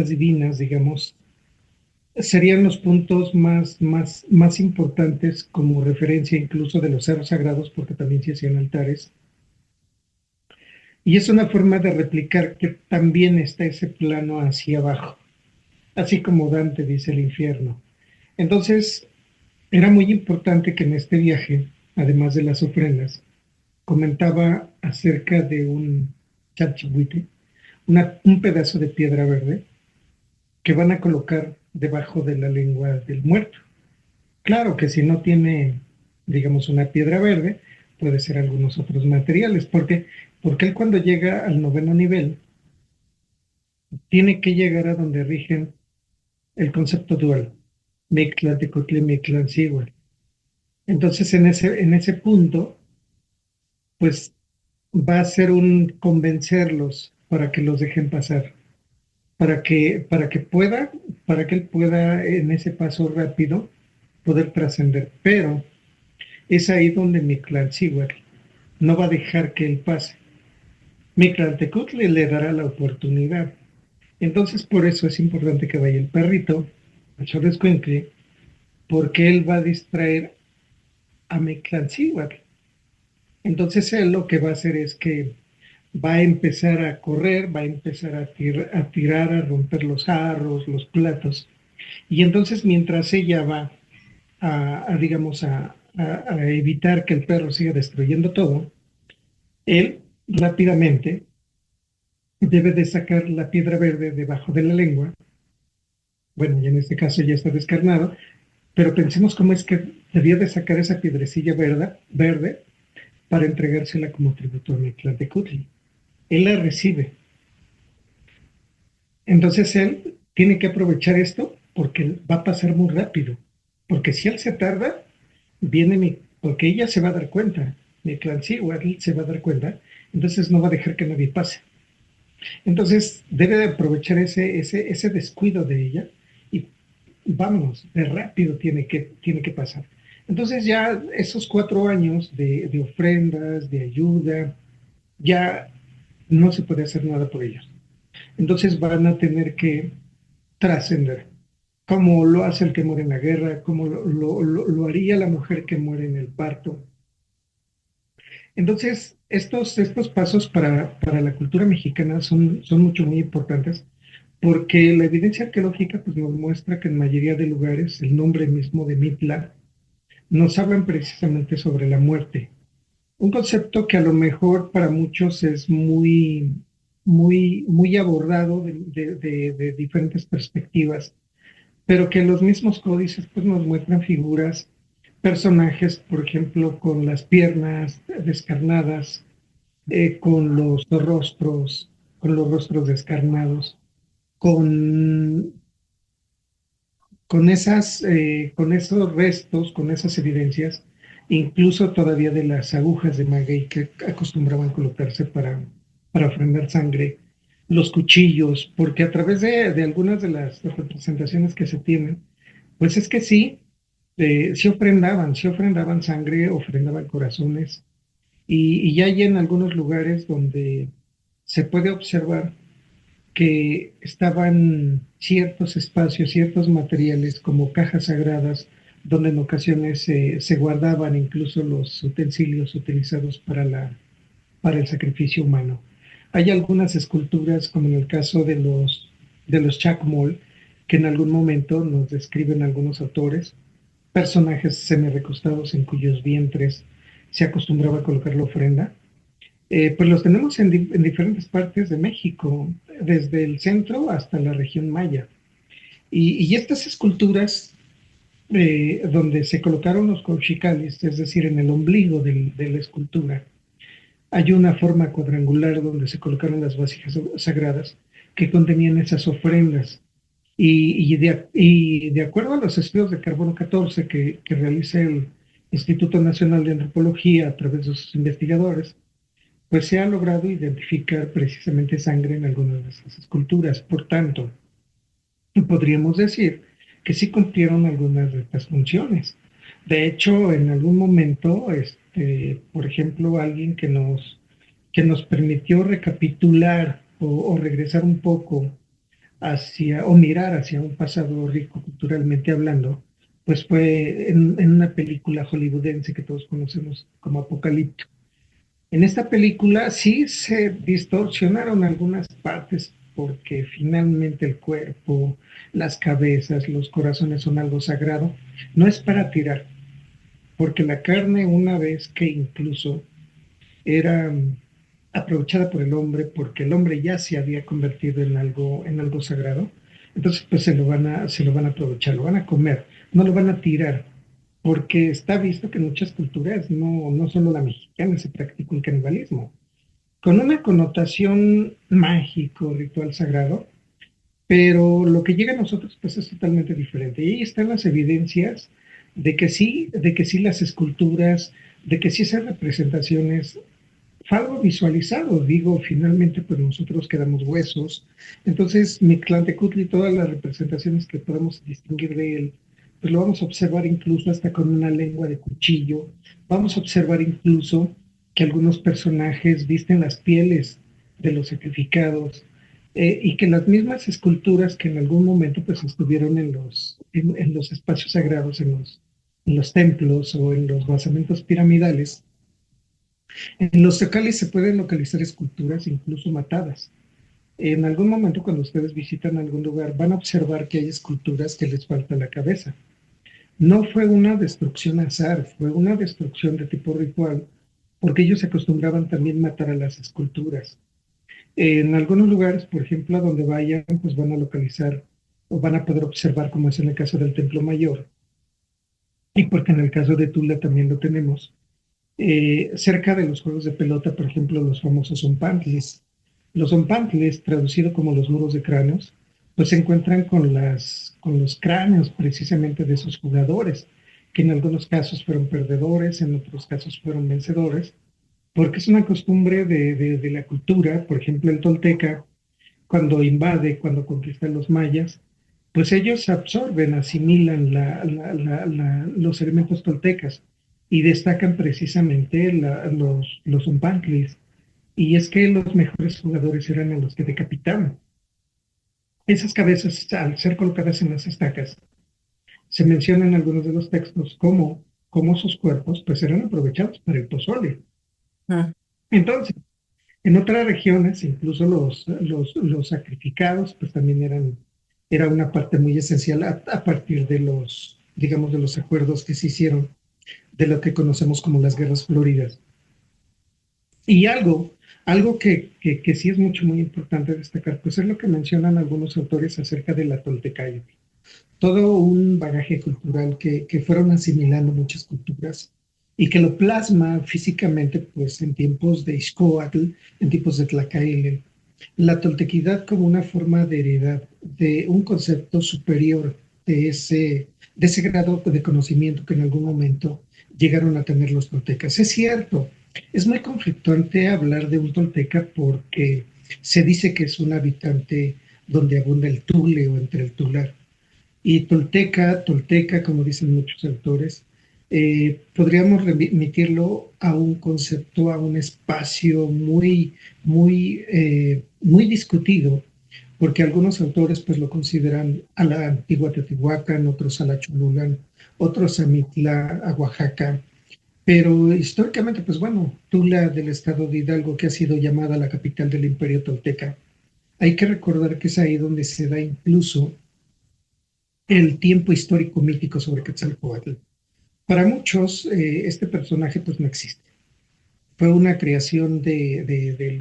divinas, digamos, serían los puntos más importantes como referencia incluso de los cerros sagrados, porque también se hacían altares. Y es una forma de replicar que también está ese plano hacia abajo, así como Dante dice el infierno. Entonces, era muy importante que en este viaje, además de las ofrendas, comentaba acerca de un chalchihuite, un pedazo de piedra verde que van a colocar debajo de la lengua del muerto. Claro que si no tiene, digamos, una piedra verde, puede ser algunos otros materiales, porque él cuando llega al noveno nivel, tiene que llegar a donde rigen el concepto dual, Mictlantecutli, Mictlancíhuatl. Entonces, en ese punto, pues va a ser un convencerlos para que los dejen pasar, para que él pueda en ese paso rápido poder trascender. Pero es ahí donde Mictlantecuhtli no va a dejar que él pase. Mictlantecuhtli le dará la oportunidad. Entonces, por eso es importante que vaya el perrito, el Xoloscuincle, porque él va a distraer a Mictlantecuhtli. Entonces, él lo que va a hacer es que va a empezar a correr, va a empezar a tirar, a romper los jarros, los platos. Y entonces, mientras ella va digamos, a evitar que el perro siga destruyendo todo, él rápidamente debe de sacar la piedra verde debajo de la lengua. Bueno, y en este caso ya está descarnado, pero pensemos cómo es que debía de sacar esa piedrecilla verde para entregársela como tributo a Mictlantecutli. Él la recibe. Entonces él tiene que aprovechar esto porque va a pasar muy rápido. Porque si él se tarda, porque ella se va a dar cuenta, Mictlantecuhtli se va a dar cuenta, entonces no va a dejar que nadie pase. Entonces debe de aprovechar ese descuido de ella y vámonos, de rápido tiene que pasar. Entonces ya esos 4 años de ofrendas, de ayuda, ya no se puede hacer nada por ellos. Entonces van a tener que trascender, como lo hace el que muere en la guerra, como lo haría la mujer que muere en el parto. Entonces, estos pasos para la cultura mexicana son muy importantes, porque la evidencia arqueológica pues, nos muestra que en mayoría de lugares el nombre mismo de Mitla nos hablan precisamente sobre la muerte. Un concepto que a lo mejor para muchos es muy abordado de diferentes perspectivas, pero que los mismos códices pues, nos muestran figuras, personajes, por ejemplo, con las piernas descarnadas, con los rostros descarnados, con, con esos restos, con esas evidencias, incluso todavía de las agujas de maguey que acostumbraban colocarse para ofrendar sangre, los cuchillos, porque a través de algunas de las representaciones que se tienen, pues es que sí ofrendaban sangre, ofrendaban corazones, y ya hay en algunos lugares donde se puede observar que estaban ciertos espacios, ciertos materiales como cajas sagradas, donde en ocasiones se guardaban incluso los utensilios utilizados para el sacrificio humano. Hay algunas esculturas, como en el caso de los Chacmol, que en algún momento nos describen algunos autores, personajes semi-recostados en cuyos vientres se acostumbraba a colocar la ofrenda. Pues los tenemos en diferentes partes de México, desde el centro hasta la región maya. Y estas esculturas, donde se colocaron los cauchicales, es decir, en el ombligo de la escultura, hay una forma cuadrangular donde se colocaron las vasijas sagradas que contenían esas ofrendas. Y de acuerdo a los estudios de carbono 14 que realiza el Instituto Nacional de Antropología a través de sus investigadores, pues se ha logrado identificar precisamente sangre en algunas de esas esculturas. Por tanto, podríamos decir que sí cumplieron algunas de estas funciones. De hecho, en algún momento, por ejemplo, alguien que nos permitió recapitular o regresar un poco hacia, o mirar hacia un pasado rico culturalmente hablando, pues fue en una película hollywoodense que todos conocemos como Apocalipto. En esta película sí se distorsionaron algunas partes porque finalmente el cuerpo, las cabezas, los corazones son algo sagrado. No es para tirar, porque la carne una vez que incluso era aprovechada por el hombre, porque el hombre ya se había convertido en algo sagrado, entonces pues se lo van a aprovechar, lo van a comer, no lo van a tirar, porque está visto que en muchas culturas, no solo la mexicana, se practica el canibalismo, con una connotación mágico, ritual sagrado, pero lo que llega a nosotros pues es totalmente diferente. Y ahí están las evidencias de que sí las esculturas, de que sí esas representaciones fue algo visualizado, digo, finalmente pues nosotros quedamos huesos, entonces Mictlantecutli y todas las representaciones que podemos distinguir de él, pues lo vamos a observar incluso hasta con una lengua de cuchillo, vamos a observar incluso que algunos personajes visten las pieles de los sacrificados, y que las mismas esculturas que en algún momento pues estuvieron en los espacios sagrados, en los templos o en los basamentos piramidales, en los tecales se pueden localizar esculturas incluso matadas. En algún momento cuando ustedes visitan algún lugar van a observar que hay esculturas que les falta la cabeza. No fue una destrucción azar, fue una destrucción de tipo ritual, porque ellos acostumbraban también matar a las esculturas. En algunos lugares, por ejemplo, a donde vayan, pues van a localizar o van a poder observar, como es en el caso del Templo Mayor, y porque en el caso de Tula también lo tenemos, cerca de los juegos de pelota, por ejemplo, los famosos zompantles. Los zompantles, traducido como los muros de cráneos, pues se encuentran con los cráneos precisamente de esos jugadores, que en algunos casos fueron perdedores, en otros casos fueron vencedores, porque es una costumbre de la cultura, por ejemplo, el tolteca, cuando invade, cuando conquista a los mayas, pues ellos absorben, asimilan los elementos toltecas y destacan precisamente los zompantlis. Y es que los mejores jugadores eran a los que decapitaban. Esas cabezas, al ser colocadas en las estacas, se menciona en algunos de los textos cómo sus cuerpos pues eran aprovechados para el pozole. Ah, Entonces, en otras regiones, incluso los sacrificados, pues también era una parte muy esencial a partir de digamos, de los acuerdos que se hicieron de lo que conocemos como las guerras floridas. Y algo que sí es muy importante destacar, pues es lo que mencionan algunos autores acerca de la Toltecayo. Todo un bagaje cultural que fueron asimilando muchas culturas y que lo plasma físicamente pues en tiempos de Ixcóatl, en tiempos de Tlacaile, la toltequidad como una forma de heredad de un concepto superior de ese grado de conocimiento que en algún momento llegaron a tener los toltecas. Es cierto, es muy conflictuante hablar de un tolteca porque se dice que es un habitante donde abunda el tule o entre el tular. Y tolteca, como dicen muchos autores, podríamos remitirlo a un concepto, a un espacio muy discutido, porque algunos autores pues lo consideran a la antigua Teotihuacán, otros a la Cholula, otros a Mitla, a Oaxaca, pero históricamente pues bueno, Tula del estado de Hidalgo, que ha sido llamada la capital del imperio tolteca, hay que recordar que es ahí donde se da incluso el tiempo histórico mítico sobre Quetzalcóatl. Para muchos, este personaje pues no existe. Fue una creación de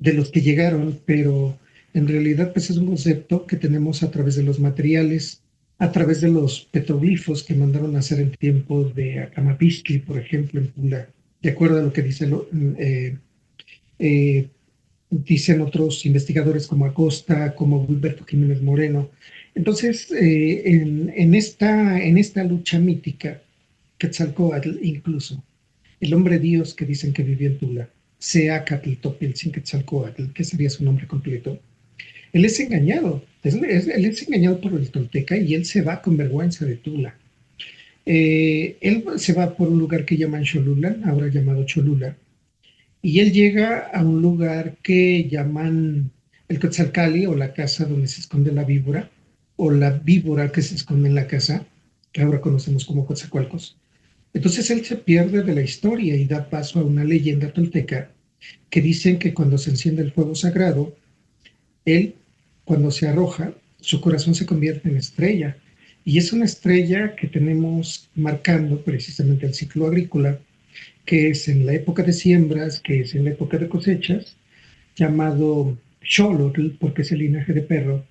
los que llegaron, pero en realidad pues es un concepto que tenemos a través de los materiales, a través de los petroglifos que mandaron a hacer en tiempos de Acamapistli, por ejemplo, en Pula, de acuerdo a lo que eh, dicen otros investigadores como Acosta, como Gilberto Jiménez Moreno. Entonces, en esta lucha mítica, Quetzalcóatl incluso, el hombre Dios que dicen que vivía en Tula, Seacatl Topiltzin Quetzalcóatl, que sería su nombre completo, él es engañado, él es engañado por el tolteca y él se va con vergüenza de Tula. Él se va por un lugar que llaman Cholula, ahora llamado Cholula, y él llega a un lugar que llaman el Quetzalcali o la casa donde se esconde la víbora, o la víbora que se esconde en la casa, que ahora conocemos como Coatzacoalcos. Entonces él se pierde de la historia y da paso a una leyenda tolteca que dicen que cuando se enciende el fuego sagrado, él, cuando se arroja, su corazón se convierte en estrella. Y es una estrella que tenemos marcando precisamente el ciclo agrícola, que es en la época de siembras, que es en la época de cosechas, llamado Xolotl, porque es el linaje de perro,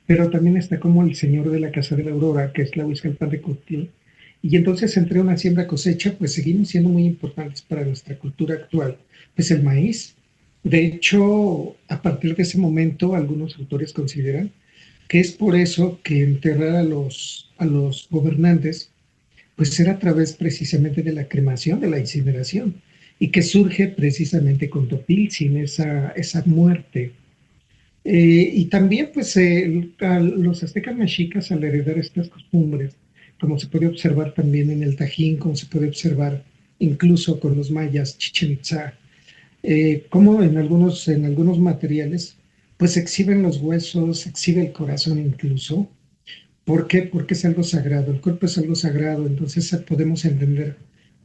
pero también está como el señor de la casa de la aurora, que es la Huizcalpantecutli. Y entonces entre una siembra cosecha, pues seguimos siendo muy importantes para nuestra cultura actual, pues el maíz. De hecho, a partir de ese momento, algunos autores consideran que es por eso que enterrar a los gobernantes, pues era a través precisamente de la cremación, de la incineración, y que surge precisamente con Topiltzin, esa muerte. Y también, pues, los aztecas mexicas, al heredar estas costumbres, como se puede observar también en el Tajín, como se puede observar incluso con los mayas, Chichen Itza, como en algunos materiales, pues exhiben los huesos, exhibe el corazón incluso. ¿Por qué? Porque es algo sagrado, el cuerpo es algo sagrado, entonces podemos entender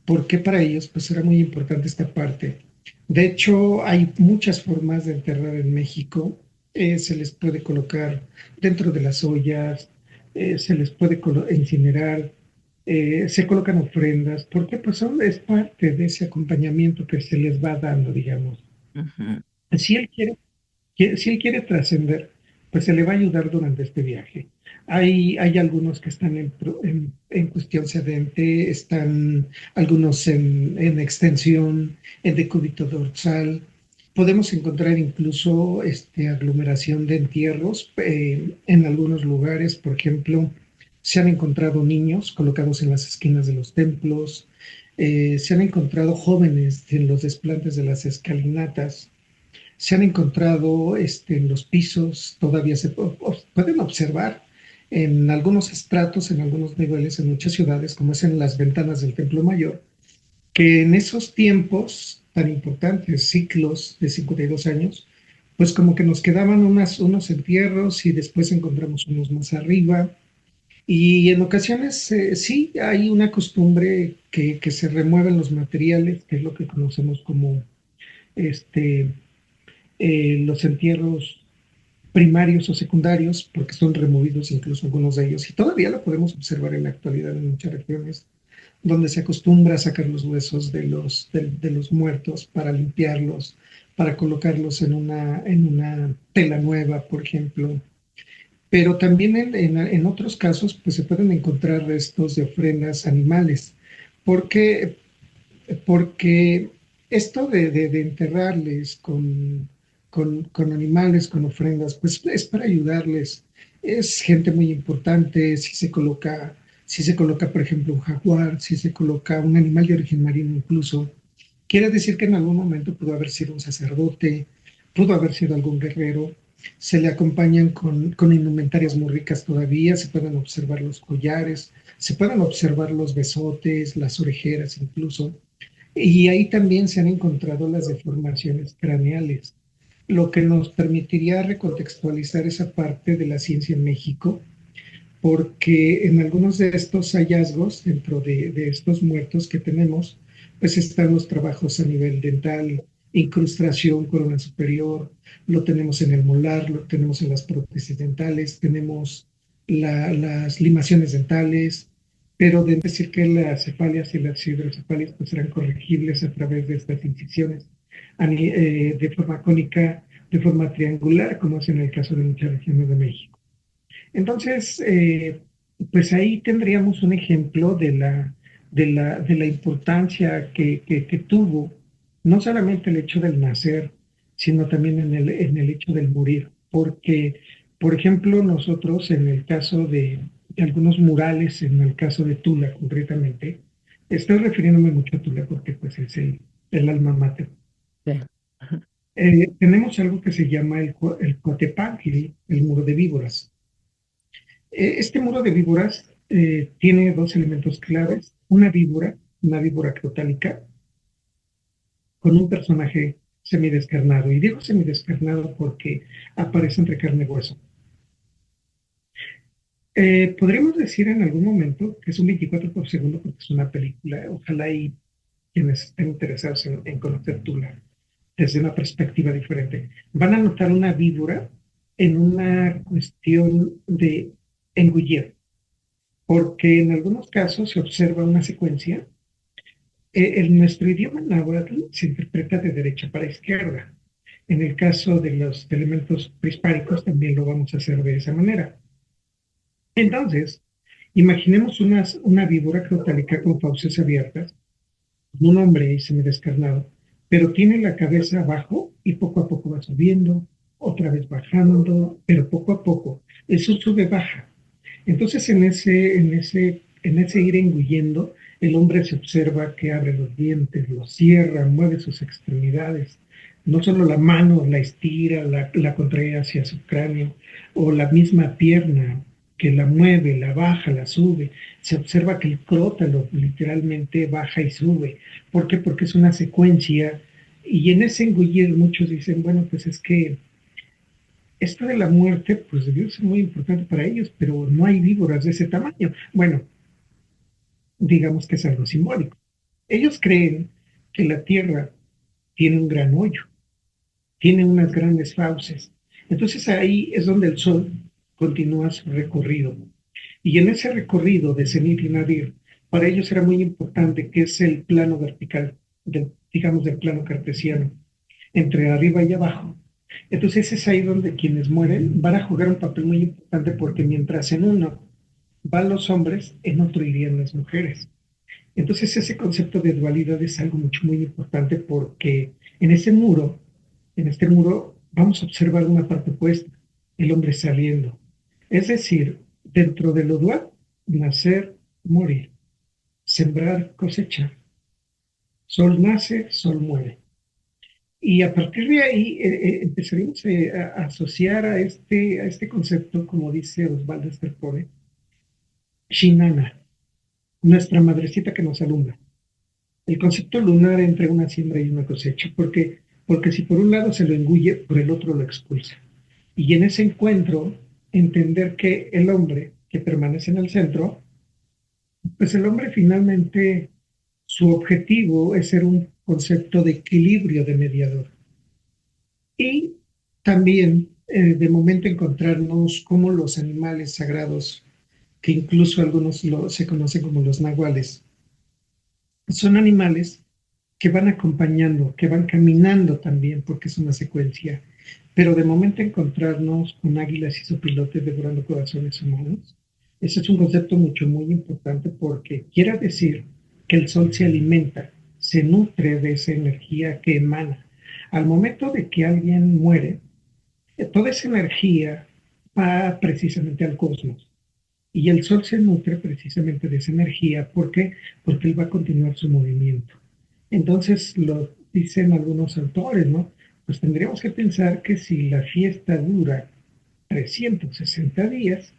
por qué para ellos pues era muy importante esta parte. De hecho, hay muchas formas de enterrar en México. Se les puede colocar dentro de las ollas, se les puede incinerar, se colocan ofrendas, porque pues es parte de ese acompañamiento que se les va dando, digamos. Ujú. Si él quiere si él quiere trascender, pues se le va a ayudar durante este viaje. Hay algunos que están en cuestión sedente, están algunos en extensión, en decúbito dorsal. Podemos encontrar incluso aglomeración de entierros en algunos lugares. Por ejemplo, se han encontrado niños colocados en las esquinas de los templos, se han encontrado jóvenes en los desplantes de las escalinatas, se han encontrado en los pisos, todavía se pueden observar en algunos estratos, en algunos niveles, en muchas ciudades, como es en las ventanas del Templo Mayor, que en esos tiempos tan importantes, ciclos de 52 años, pues como que nos quedaban unos entierros y después encontramos unos más arriba. Y en ocasiones sí hay una costumbre que se remueven los materiales, que es lo que conocemos como este, los entierros primarios o secundarios, porque son removidos incluso algunos de ellos, y todavía lo podemos observar en la actualidad en muchas regiones, donde se acostumbra a sacar los huesos de los muertos para limpiarlos, para colocarlos en una tela nueva, por ejemplo. Pero también en otros casos, pues se pueden encontrar restos de ofrendas animales, porque, porque esto de enterrarles con animales, con ofrendas, pues es para ayudarles. Es gente muy importante, si se coloca, por ejemplo, un jaguar, si se coloca un animal de origen marino incluso, quiere decir que en algún momento pudo haber sido un sacerdote, pudo haber sido algún guerrero. Se le acompañan con indumentarias muy ricas todavía, se pueden observar los collares, se pueden observar los besotes, las orejeras incluso. Y ahí también se han encontrado las deformaciones craneales, lo que nos permitiría recontextualizar esa parte de la ciencia en México, porque en algunos de estos hallazgos, dentro de estos muertos que tenemos, pues están los trabajos a nivel dental, incrustación, corona superior, lo tenemos en el molar, lo tenemos en las prótesis dentales, tenemos las limaciones dentales, pero de decir que las cefalias y las hidrocefalias pues serán corregibles a través de estas incisiones de forma cónica, de forma triangular, como es en el caso de muchas regiones de México. Entonces, pues ahí tendríamos un ejemplo de la importancia que tuvo no solamente el hecho del nacer, sino también en el hecho del morir. Porque, por ejemplo, nosotros en el caso de algunos murales, en el caso de Tula concretamente, estoy refiriéndome mucho a Tula porque pues es el alma mater. Sí. Tenemos algo que se llama el Coatepáquil, el muro de víboras. Este muro de víboras tiene dos elementos claves. Una víbora crotálica, con un personaje semidescarnado. Y digo semidescarnado porque aparece entre carne y hueso. Podríamos decir en algún momento que es un 24 por segundo porque es una película. Ojalá y quienes estén interesados en conocer Tula desde una perspectiva diferente van a notar una víbora en una cuestión de engullir, porque en algunos casos se observa una secuencia. En nuestro idioma náhuatl se interpreta de derecha para izquierda. En el caso de los elementos prehispánicos también lo vamos a hacer de esa manera. Entonces, imaginemos una víbora crotálica con fauces abiertas, con un hombre semidescarnado, pero tiene la cabeza abajo y poco a poco va subiendo, otra vez bajando, pero poco a poco. Eso sube-baja. Entonces, en ese ir engullendo, el hombre se observa que abre los dientes, los cierra, mueve sus extremidades. No solo la mano la estira, la contrae hacia su cráneo, o la misma pierna que la mueve, la baja, la sube. Se observa que el crótalo literalmente baja y sube. ¿Por qué? Porque es una secuencia. Y en ese engullir muchos dicen, bueno, pues es que esto de la muerte, pues debió ser muy importante para ellos, pero no hay víboras de ese tamaño. Bueno, digamos que es algo simbólico. Ellos creen que la Tierra tiene un gran hoyo, tiene unas grandes fauces. Entonces ahí es donde el Sol continúa su recorrido. Y en ese recorrido de cenit y nadir, para ellos era muy importante que es el plano vertical, digamos del plano cartesiano, entre arriba y abajo. Entonces es ahí donde quienes mueren van a jugar un papel muy importante porque mientras en uno van los hombres, en otro irían las mujeres. Entonces ese concepto de dualidad es algo mucho muy importante porque en este muro vamos a observar una parte opuesta, el hombre saliendo. Es decir, dentro de lo dual, nacer, morir, sembrar, cosechar. Sol nace, sol muere. Y a partir de ahí empezaremos a asociar a este concepto, como dice Osvaldo Sterpove, Shinana, nuestra madrecita que nos alumbra. El concepto lunar entre una siembra y una cosecha, porque si por un lado se lo engulle, por el otro lo expulsa. Y en ese encuentro, entender que el hombre que permanece en el centro, pues el hombre finalmente, su objetivo es ser un concepto de equilibrio de mediador. Y también, de momento, encontrarnos como los animales sagrados, que incluso algunos se conocen como los nahuales, son animales que van acompañando, que van caminando también, porque es una secuencia. Pero de momento encontrarnos con águilas y sopilotes devorando corazones humanos, ese es un concepto muy importante porque quiere decir que el sol se alimenta, se nutre de esa energía que emana. Al momento de que alguien muere, toda esa energía va precisamente al cosmos. Y el Sol se nutre precisamente de esa energía. ¿Por qué? Porque él va a continuar su movimiento. Entonces, lo dicen algunos autores, ¿no? Pues tendríamos que pensar que si la fiesta dura 360 días,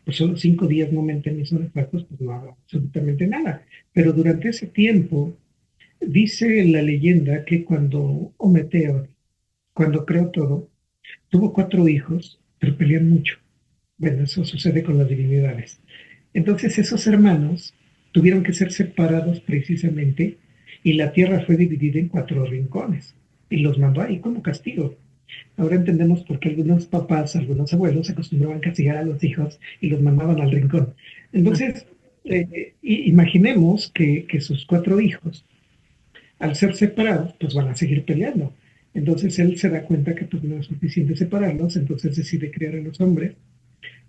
pues solo 5 días no meten mis artefactos, pues no hago absolutamente nada. Pero durante ese tiempo, dice la leyenda que cuando Ometeo, cuando creó todo, tuvo 4 hijos, pero pelean mucho. Bueno, eso sucede con las divinidades. Entonces esos hermanos tuvieron que ser separados precisamente y la tierra fue dividida en 4 rincones y los mandó ahí como castigo. Ahora entendemos por qué algunos papás, algunos abuelos acostumbraban a castigar a los hijos y los mandaban al rincón. Entonces, imaginemos que sus 4 hijos, al ser separados, pues van a seguir peleando. Entonces él se da cuenta que pues, no es suficiente separarlos, entonces decide crear a los hombres.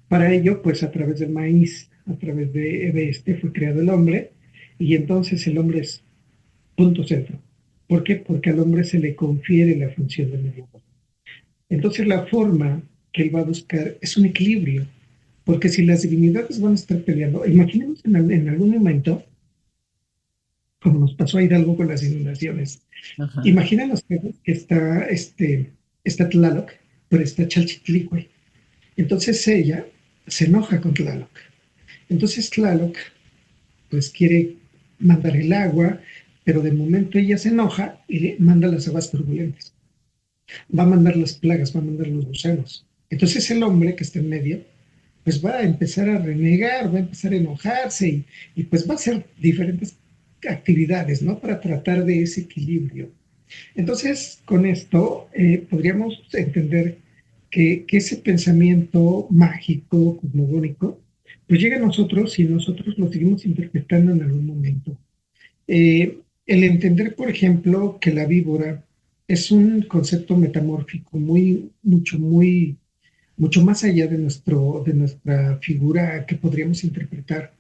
Para ello, pues a través del maíz, a través de este fue creado el hombre, y entonces el hombre es punto centro. ¿Por qué? Porque al hombre se le confiere la función de mediador. Entonces la forma que él va a buscar es un equilibrio, porque si las divinidades van a estar peleando, imaginemos en algún momento, como nos pasó a Hidalgo con las inundaciones, imaginen ustedes que está Tlaloc, pero está Chalchitlicue. Entonces ella se enoja con Tlaloc. Entonces Tlaloc pues quiere mandar el agua, pero de momento ella se enoja y le manda las aguas turbulentas, va a mandar las plagas, va a mandar los gusanos. Entonces el hombre que está en medio, pues va a empezar a renegar, va a empezar a enojarse y pues va a hacer diferentes actividades, ¿no? Para tratar de ese equilibrio. Entonces, con esto podríamos entender que ese pensamiento mágico, cosmogónico, pues llega a nosotros y nosotros lo seguimos interpretando en algún momento. El entender, por ejemplo, que la víbora es un concepto metamórfico mucho más allá de nuestra figura que podríamos interpretar.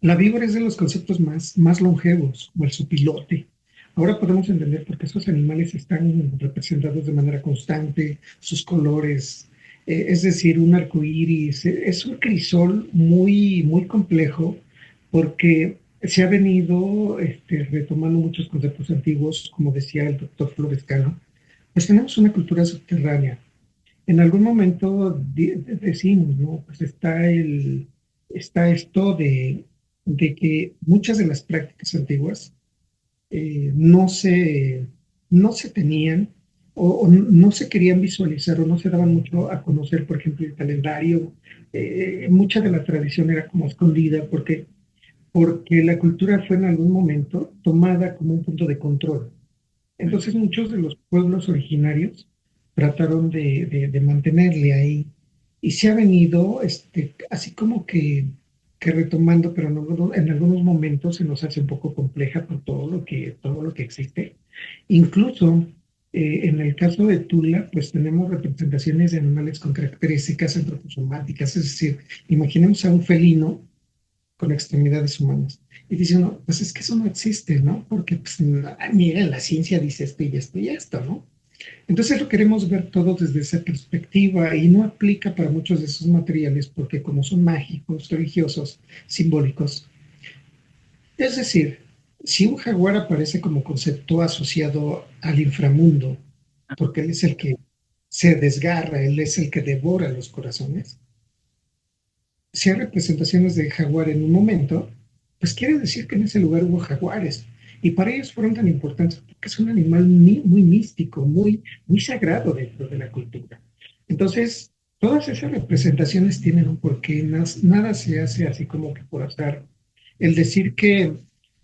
La víbora es de los conceptos más longevos, como el sopilote. Ahora podemos entender por qué esos animales están representados de manera constante, sus colores, es decir, un arco iris. Es un crisol muy complejo porque se ha venido retomando muchos conceptos antiguos, como decía el doctor Florescano. Pues tenemos una cultura subterránea. En algún momento decimos, ¿no? Pues está esto de que muchas de las prácticas antiguas eh, no, se, no se tenían o no se querían visualizar o no se daban mucho a conocer, por ejemplo, el calendario. Mucha de la tradición era como escondida porque la cultura fue en algún momento tomada como un punto de control. Entonces muchos de los pueblos originarios trataron de mantenerle ahí y se ha venido así como que retomando, pero en algunos momentos se nos hace un poco compleja por todo lo que existe. Incluso en el caso de Tula, pues tenemos representaciones de animales con características antroposomáticas, es decir, imaginemos a un felino con extremidades humanas. Y dice uno, pues es que eso no existe, ¿no? Porque, pues, mira, la ciencia dice esto y esto y esto, ¿no? Entonces lo queremos ver todo desde esa perspectiva y no aplica para muchos de esos materiales porque como son mágicos, religiosos, simbólicos. Es decir, si un jaguar aparece como concepto asociado al inframundo, porque él es el que se desgarra, él es el que devora los corazones, si hay representaciones de jaguar en un momento, pues quiere decir que en ese lugar hubo jaguares. Y para ellos fueron tan importantes porque es un animal muy místico, muy sagrado dentro de la cultura. Entonces, todas esas representaciones tienen un porqué, nada se hace así como que por azar. El decir que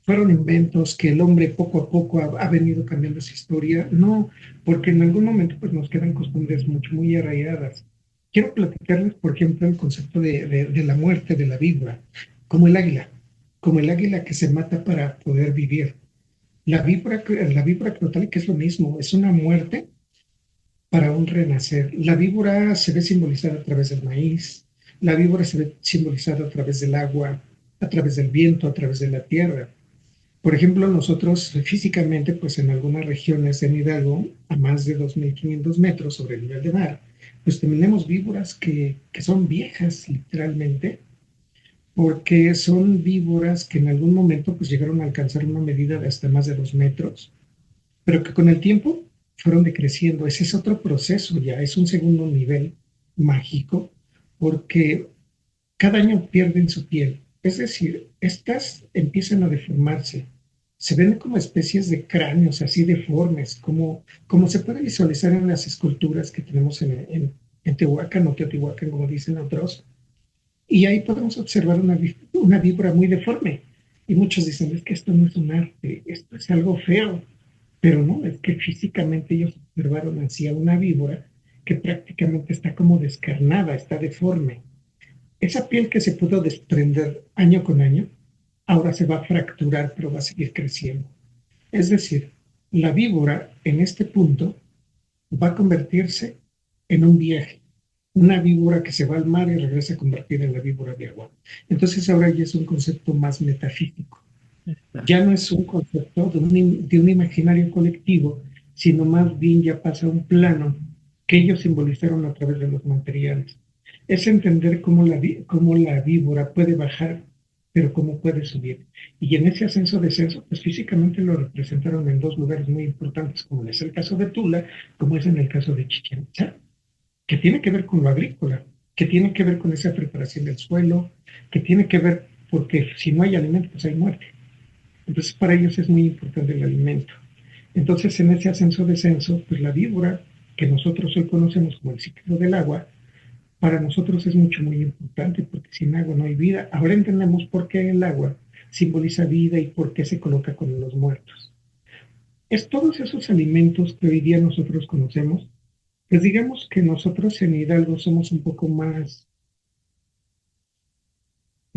fueron inventos, que el hombre poco a poco ha venido cambiando esa historia, no, porque en algún momento pues nos quedan costumbres muy arraigadas. Quiero platicarles, por ejemplo, el concepto de la muerte de la víbora, como como el águila que se mata para poder vivir. La víbora crotal, que es lo mismo, es una muerte para un renacer. La víbora se ve simbolizada a través del maíz, la víbora se ve simbolizada a través del agua, a través del viento, a través de la tierra. Por ejemplo, nosotros físicamente, pues en algunas regiones de Hidalgo, a más de 2.500 metros sobre el nivel de mar, pues tenemos víboras que son viejas literalmente, porque son víboras que en algún momento pues llegaron a alcanzar una medida de hasta más de 2 metros, pero que con el tiempo fueron decreciendo. Ese es otro proceso ya, es un segundo nivel mágico, porque cada año pierden su piel. Es decir, estas empiezan a deformarse. Se ven como especies de cráneos así deformes, como se puede visualizar en las esculturas que tenemos en Tehuacán o Teotihuacán, como dicen otros. Y ahí podemos observar una víbora muy deforme. Y muchos dicen, es que esto no es un arte, esto es algo feo. Pero no, es que físicamente ellos observaron así a una víbora que prácticamente está como descarnada, está deforme. Esa piel que se pudo desprender año con año, ahora se va a fracturar, pero va a seguir creciendo. Es decir, la víbora en este punto va a convertirse en un viaje, una víbora que se va al mar y regresa a convertir en la víbora de agua. Entonces ahora ya es un concepto más metafísico. Ya no es un concepto de un imaginario colectivo, sino más bien ya pasa a un plano que ellos simbolizaron a través de los materiales. Es entender cómo la víbora puede bajar, pero cómo puede subir. Y en ese ascenso-descenso, pues físicamente lo representaron en dos lugares muy importantes, como es el caso de Tula, como es en el caso de Chichén Itzá, que tiene que ver con lo agrícola, que tiene que ver con esa preparación del suelo, que tiene que ver, porque si no hay alimento, pues hay muerte. Entonces para ellos es muy importante el alimento. Entonces en ese ascenso-descenso, pues la víbora, que nosotros hoy conocemos como el ciclo del agua, para nosotros es mucho, muy importante, porque sin agua no hay vida. Ahora entendemos por qué el agua simboliza vida y por qué se coloca con los muertos. Es todos esos alimentos que hoy día nosotros conocemos, pues digamos que nosotros en Hidalgo somos un poco más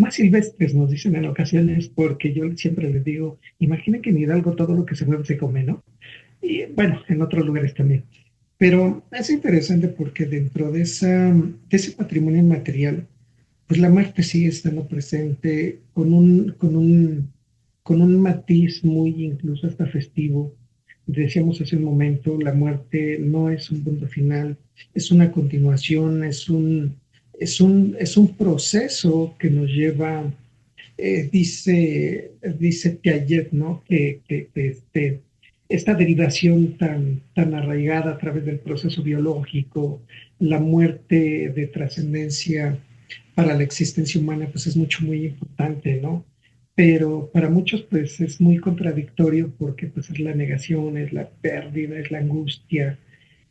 silvestres, nos dicen en ocasiones, porque yo siempre les digo, imaginen que en Hidalgo todo lo que se mueve se come, ¿no? Y bueno, en otros lugares también. Pero es interesante porque dentro de ese patrimonio inmaterial, pues la muerte sigue estando presente con un matiz muy incluso hasta festivo. Decíamos hace un momento, la muerte no es un punto final, es una continuación, es un proceso que nos lleva, dice Piaget, ¿no? Que esta derivación tan arraigada a través del proceso biológico, la muerte de trascendencia para la existencia humana, pues es mucho, muy importante, ¿no? Pero para muchos, pues es muy contradictorio porque pues es la negación, es la pérdida, es la angustia,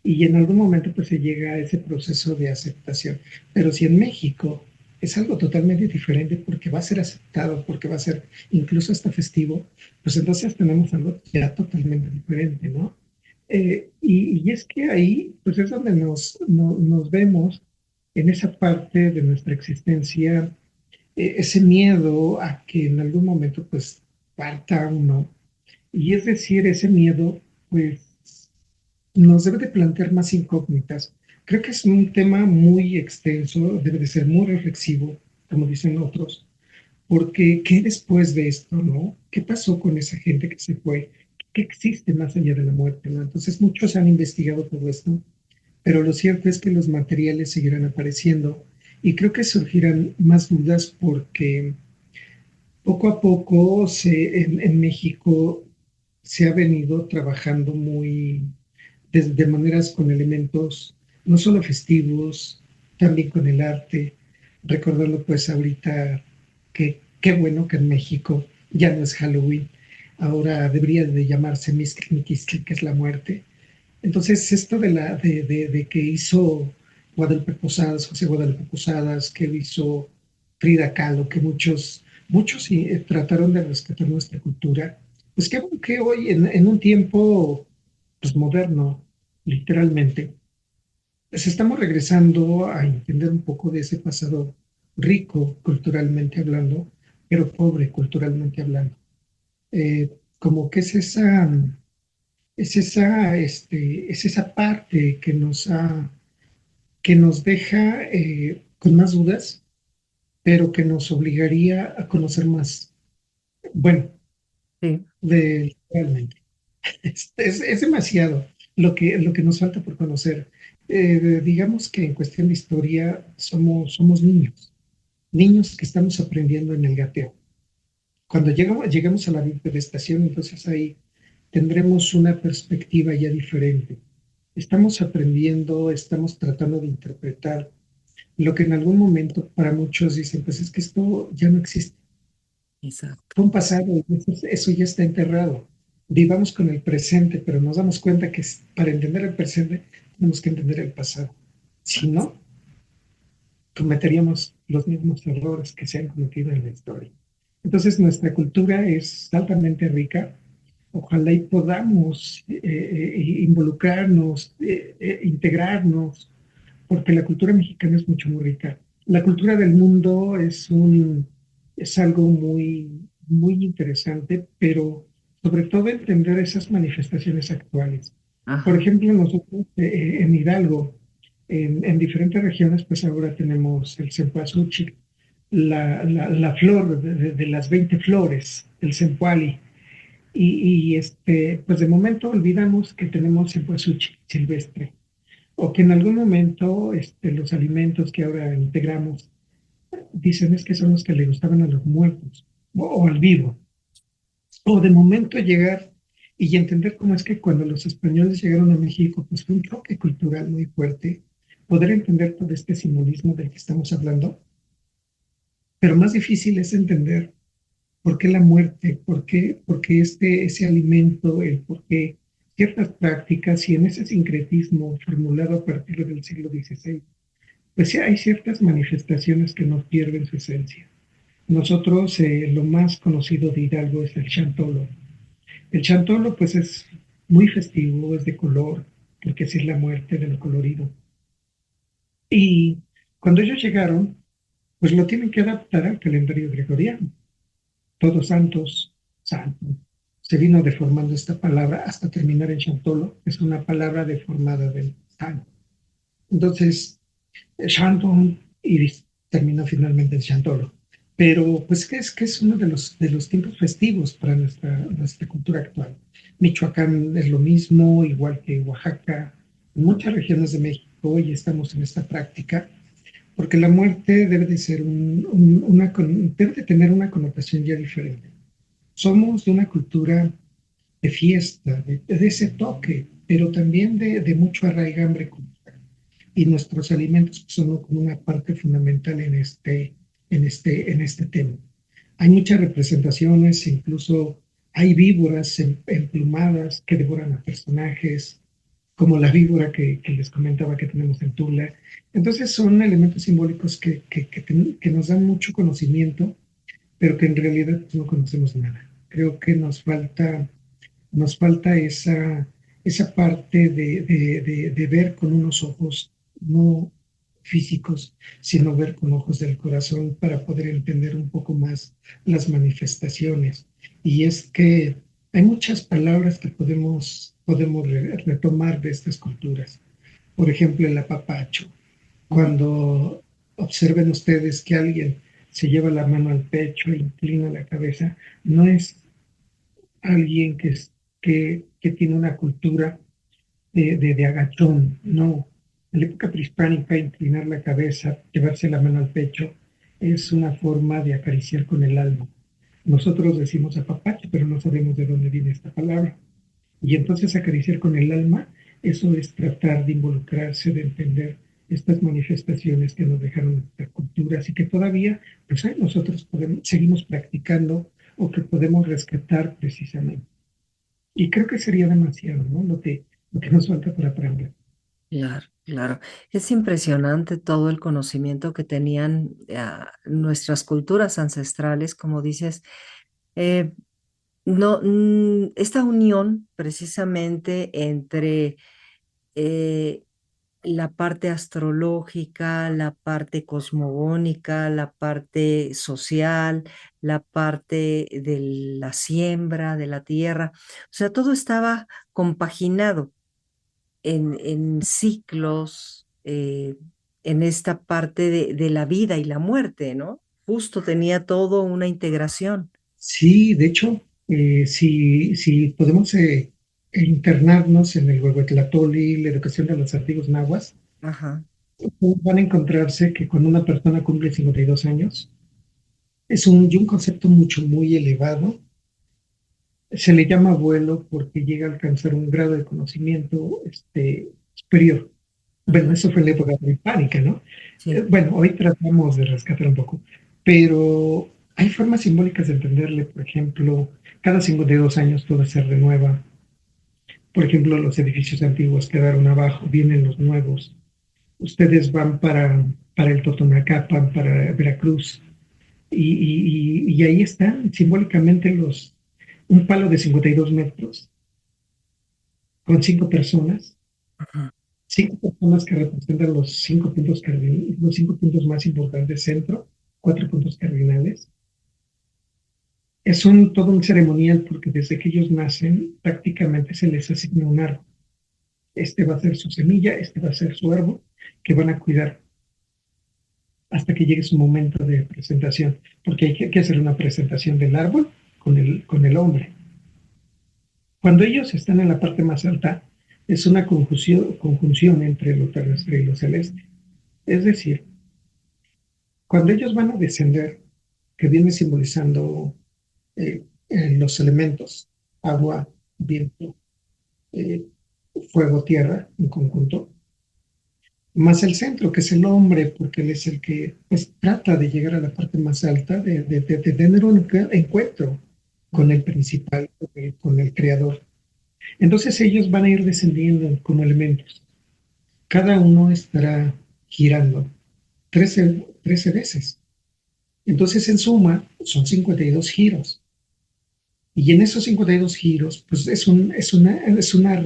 y en algún momento pues se llega a ese proceso de aceptación. Pero si en México es algo totalmente diferente porque va a ser aceptado, porque va a ser incluso hasta festivo, pues entonces tenemos algo ya totalmente diferente, ¿no? Y es que ahí pues es donde nos vemos en esa parte de nuestra existencia, ese miedo a que en algún momento pues parta uno. Y es decir, ese miedo pues nos debe de plantear más incógnitas. Creo que es un tema muy extenso, debe de ser muy reflexivo, como dicen otros, porque ¿qué después de esto, no? ¿Qué pasó con esa gente que se fue? ¿Qué existe más allá de la muerte, no? Entonces muchos han investigado todo esto, pero lo cierto es que los materiales seguirán apareciendo y creo que surgirán más dudas porque poco a poco en México se ha venido trabajando de maneras con elementos no solo festivos, también con el arte. Recordarlo pues ahorita que qué bueno que en México ya no es Halloween, ahora debería de llamarse Mizquimitistli, que es la muerte. Entonces esto de que hizo Guadalupe Posadas, José Guadalupe Posadas, que hizo Frida Kahlo, que muchos sí, trataron de rescatar nuestra cultura, pues qué bueno que hoy en un tiempo pues moderno, literalmente, pues estamos regresando a entender un poco de ese pasado rico culturalmente hablando, pero pobre culturalmente hablando. Como que es esa parte que nos deja con más dudas, pero que nos obligaría a conocer más. Bueno, Sí, realmente. Es demasiado lo que nos falta por conocer. Digamos que en cuestión de historia somos niños que estamos aprendiendo en el gateo. Cuando lleguemos a la bipedestación, entonces ahí tendremos una perspectiva ya diferente. Estamos aprendiendo, estamos tratando de interpretar lo que en algún momento para muchos dicen, pues es que esto ya no existe. exacto. Fue un pasado, eso ya está enterrado. Vivamos con el presente, pero nos damos cuenta que para entender el presente tenemos que entender el pasado. Si no, cometeríamos los mismos errores que se han cometido en la historia. Entonces, nuestra cultura es altamente rica. Ojalá y podamos involucrarnos, integrarnos, porque la cultura mexicana es mucho, muy rica. La cultura del mundo es algo muy, muy interesante, pero sobre todo entender esas manifestaciones actuales. Por Ajá. ejemplo, nosotros en Hidalgo, en diferentes regiones, pues ahora tenemos el cempasúchil, la flor de las 20 flores, el cempoali. Pues de momento olvidamos que tenemos cempasúchil silvestre, o que en algún momento los alimentos que ahora integramos dicen es que son los que le gustaban a los muertos o al vivo. O de momento llegar y entender cómo es que cuando los españoles llegaron a México, pues fue un choque cultural muy fuerte, poder entender todo este simbolismo del que estamos hablando, pero más difícil es entender por qué la muerte, por qué ese alimento, el por qué ciertas prácticas y en ese sincretismo formulado a partir del siglo XVI, pues sí hay ciertas manifestaciones que no pierden su esencia. Nosotros, lo más conocido de Hidalgo es el chantolo. El chantolo, pues es muy festivo, es de color, porque así es la muerte de lo colorido. Y cuando ellos llegaron, pues lo tienen que adaptar al calendario gregoriano. Todos santos, santo. Se vino deformando esta palabra hasta terminar en chantolo, es una palabra deformada del santo. Entonces, Shandong y terminó finalmente en Chantolo. Pero pues que es uno de los tiempos festivos para nuestra cultura actual. Michoacán es lo mismo, igual que Oaxaca, en muchas regiones de México hoy estamos en esta práctica, porque la muerte debe de ser debe de tener una connotación ya diferente. Somos de una cultura de fiesta, de ese toque, pero también de mucho arraigambre cultural y nuestros alimentos son como una parte fundamental en este tema. Hay muchas representaciones, incluso hay víboras emplumadas que devoran a personajes, como la víbora que les comentaba que tenemos en Tula. Entonces son elementos simbólicos que nos dan mucho conocimiento, pero que en realidad pues, no conocemos nada. Creo que nos falta esa parte de ver con unos ojos no físicos, sino ver con ojos del corazón para poder entender un poco más las manifestaciones. Y es que hay muchas palabras que podemos retomar de estas culturas. Por ejemplo, el apapacho. Cuando observen ustedes que alguien se lleva la mano al pecho e inclina la cabeza, no es alguien que tiene una cultura de agachón, no. En la época prehispánica, inclinar la cabeza, llevarse la mano al pecho, es una forma de acariciar con el alma. Nosotros decimos apapacho, pero no sabemos de dónde viene esta palabra. Y entonces acariciar con el alma, eso es tratar de involucrarse, de entender estas manifestaciones que nos dejaron nuestras culturas y que todavía, pues nosotros seguimos practicando o que podemos rescatar precisamente. Y creo que sería demasiado, ¿no? Lo que nos falta para aprender. Claro, claro. Es impresionante todo el conocimiento que tenían nuestras culturas ancestrales, como dices. eh, no, esta unión precisamente entre eh, la parte astrológica, la parte cosmogónica, la parte social, la parte de la siembra de la tierra, o sea, todo estaba compaginado en ciclos, en esta parte de la vida y la muerte, ¿no? Justo tenía todo una integración. Sí, de hecho, si podemos internarnos en el Huehuetlatoli, la educación de los antiguos nahuas, Ajá. van a encontrarse que cuando una persona cumple 52 años, y un concepto muy elevado. Se le llama abuelo porque llega a alcanzar un grado de conocimiento superior. Bueno, Ujú. eso fue en la época prehispánica, ¿no? Sí. Bueno, hoy tratamos de rescatar un poco, pero hay formas simbólicas de entenderle. Por ejemplo, cada 52 años todo se renueva. Por ejemplo, los edificios antiguos quedaron abajo, vienen los nuevos. Ustedes van para el Totonacapan, para Veracruz, y ahí están simbólicamente un palo de 52 metros con Ujú. cinco personas que representan los 5 puntos más importantes, centro, 4 puntos cardinales. Es todo un ceremonial porque desde que ellos nacen prácticamente se les asigna un árbol. Este va a ser su semilla, este va a ser su árbol que van a cuidar hasta que llegue su momento de presentación, porque hay que hacer una presentación del árbol con el hombre. Cuando ellos están en la parte más alta, es una conjunción entre lo terrestre y lo celeste. Es decir, cuando ellos van a descender, que viene simbolizando los elementos, agua, viento, eh, fuego, tierra, en conjunto, más el centro, que es el hombre, porque él es el que pues, trata de llegar a la parte más alta, de tener un encuentro con el principal, con el creador. Entonces ellos van a ir descendiendo como elementos. Cada uno estará girando 13 veces. Entonces en suma son 52 giros. Y en esos 52 giros, pues es una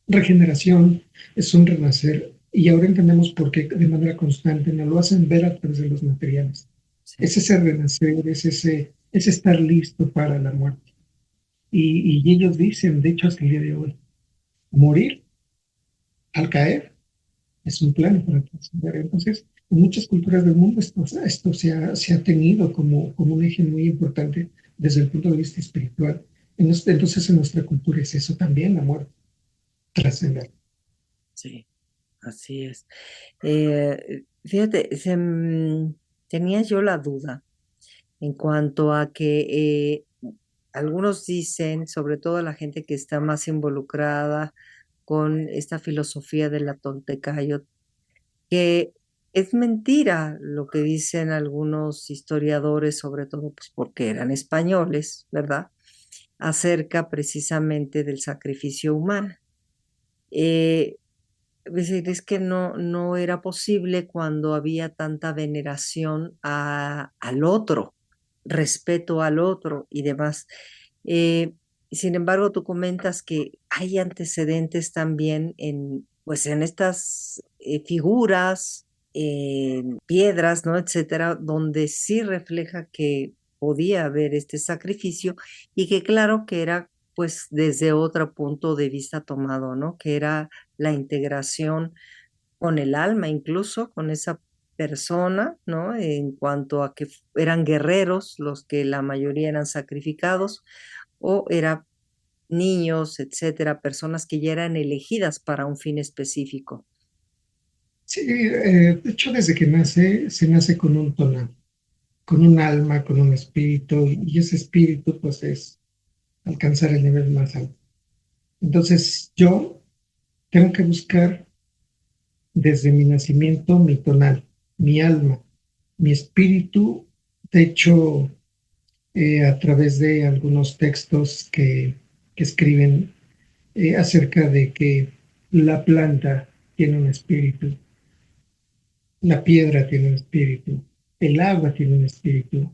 regeneración, es un renacer. Y ahora entendemos por qué de manera constante nos lo hacen ver a través de los materiales. Sí. Es ese renacer, es estar listo para la muerte. Y ellos dicen, de hecho, hasta el día de hoy, morir al caer es un plan para trascender. Entonces, en muchas culturas del mundo esto se ha tenido como un eje muy importante desde el punto de vista espiritual. Entonces, en nuestra cultura es eso también, la muerte, trascender. Sí, así es. Fíjate, tenía yo la duda en cuanto a que algunos dicen, sobre todo la gente que está más involucrada con esta filosofía de la Tontecayot, que es mentira lo que dicen algunos historiadores, sobre todo pues porque eran españoles, ¿verdad? Acerca precisamente del sacrificio humano. Eh, es decir, es que no era posible cuando había tanta veneración al otro, respeto al otro y demás. Eh, Sin embargo, tú comentas que hay antecedentes también pues en estas figuras, en piedras, ¿no? Etcétera, donde sí refleja que podía haber este sacrificio y que claro que era pues desde otro punto de vista tomado, ¿no? Que era la integración con el alma, incluso con esa persona, ¿no? En cuanto a que eran guerreros los que la mayoría eran sacrificados o eran niños, etcétera, personas que ya eran elegidas para un fin específico. Sí, de hecho, desde que se nace con un tonal, con un alma, con un espíritu, y ese espíritu, pues, es alcanzar el nivel más alto. Entonces, yo tengo que buscar desde mi nacimiento mi tonal, mi alma, mi espíritu. De hecho, a través de algunos textos que escriben acerca de que la planta tiene un espíritu, la piedra tiene un espíritu, el agua tiene un espíritu.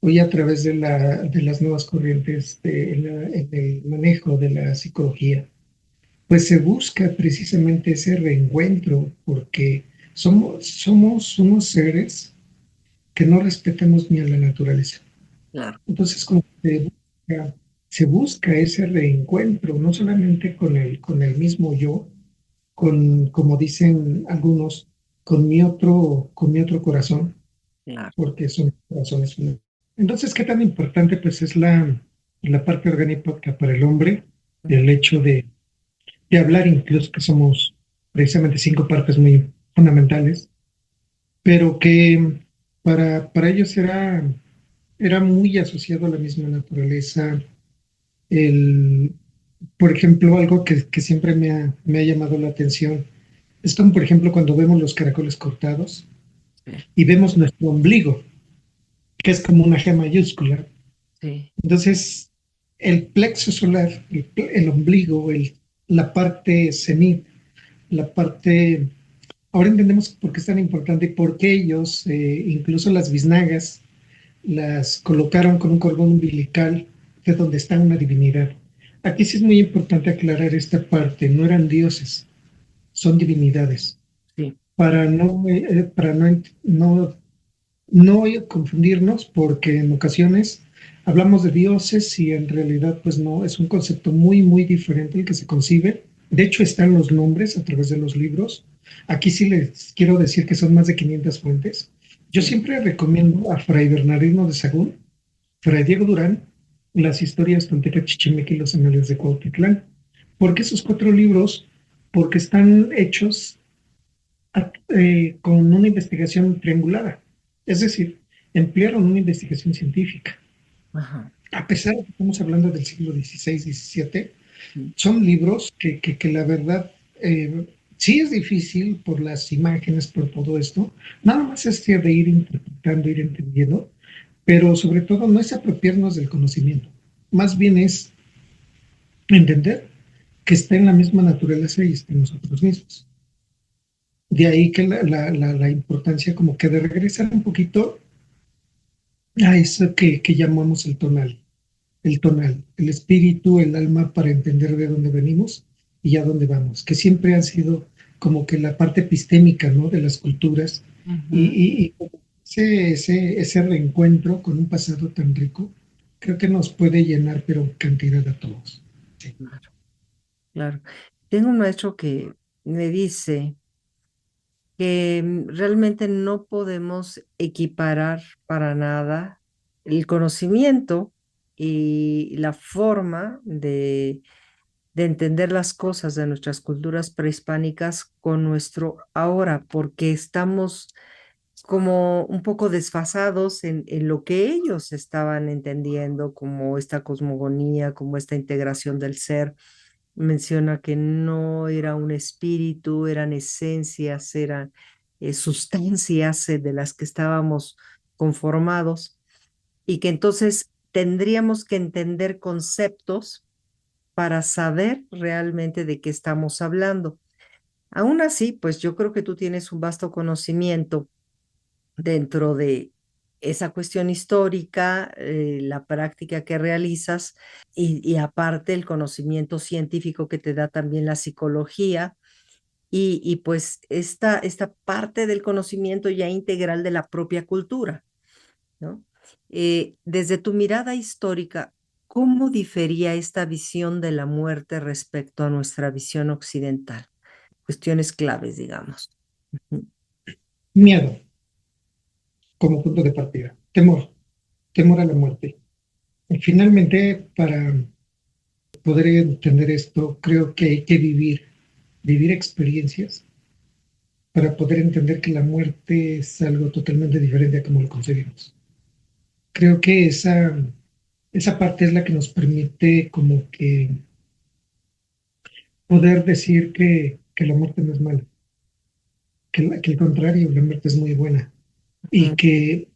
Hoy a través de las nuevas corrientes en el manejo de la psicología, pues se busca precisamente ese reencuentro porque somos unos seres que no respetamos ni a la naturaleza. Claro, Entonces, como se busca ese reencuentro, no solamente con el mismo yo, como dicen algunos, con mi otro corazón, claro. porque son corazones uno. Entonces, ¿qué tan importante pues es la parte orgánica para el hombre? El hecho de hablar, incluso que somos precisamente 5 partes muy fundamentales, pero que para ellos era muy asociado a la misma naturaleza. El, por ejemplo, algo que siempre me ha llamado la atención es como, por ejemplo, cuando vemos los caracoles cortados Sí, y vemos nuestro ombligo, que es como una G mayúscula. sí, Entonces, el plexo solar, el ombligo, la parte cenit, la parte. Ahora entendemos por qué es tan importante y por qué ellos, incluso las biznagas, las colocaron con un cordón umbilical de donde está una divinidad. Aquí sí es muy importante aclarar esta parte, no eran dioses, son divinidades, sí, para no confundirnos, porque en ocasiones hablamos de dioses y en realidad pues no, es un concepto muy, muy diferente el que se concibe. De hecho están los nombres a través de los libros. Aquí sí les quiero decir que son más de 500 fuentes. Yo sí, siempre recomiendo a Fray Bernardino de Sahagún, Fray Diego Durán, las historias Tolteca Chichimeca y los anales de Cuautitlán. ¿Por qué esos 4 libros? Porque están hechos con una investigación triangulada. Es decir, emplearon una investigación científica. ajá, A pesar de que estamos hablando del siglo XVI, XVII, sí, son libros que la verdad Sí es difícil por las imágenes, por todo esto. Nada más es que de ir interpretando, ir entendiendo, pero sobre todo no es apropiarnos del conocimiento. Más bien es entender que está en la misma naturaleza y está en nosotros mismos. De ahí que la importancia como que de regresar un poquito a eso que llamamos el espíritu, el alma para entender de dónde venimos y a dónde vamos, que siempre han sido como que la parte epistémica, ¿no? De las culturas Ujú. y ese reencuentro con un pasado tan rico, creo que nos puede llenar, pero cantidad a todos. Sí. Claro, claro. Tengo un maestro que me dice que realmente no podemos equiparar para nada el conocimiento y la forma de entender las cosas de nuestras culturas prehispánicas con nuestro ahora, porque estamos como un poco desfasados en lo que ellos estaban entendiendo, como esta cosmogonía, como esta integración del ser. Menciona que no era un espíritu, eran esencias, eran sustancias de las que estábamos conformados y que entonces tendríamos que entender conceptos para saber realmente de qué estamos hablando. Aún así, pues yo creo que tú tienes un vasto conocimiento dentro de esa cuestión histórica, la práctica que realizas y aparte el conocimiento científico que te da también la psicología y pues esta parte del conocimiento ya integral de la propia cultura, ¿no? Desde tu mirada histórica, ¿cómo difería esta visión de la muerte respecto a nuestra visión occidental? Cuestiones claves, digamos. Ujú. Miedo como punto de partida, temor a la muerte. Y finalmente, para poder entender esto, creo que hay que vivir experiencias para poder entender que la muerte es algo totalmente diferente a como lo concebimos. Creo que esa parte es la que nos permite como que poder decir que la muerte no es mala, que al contrario, la muerte es muy buena y Ujú. que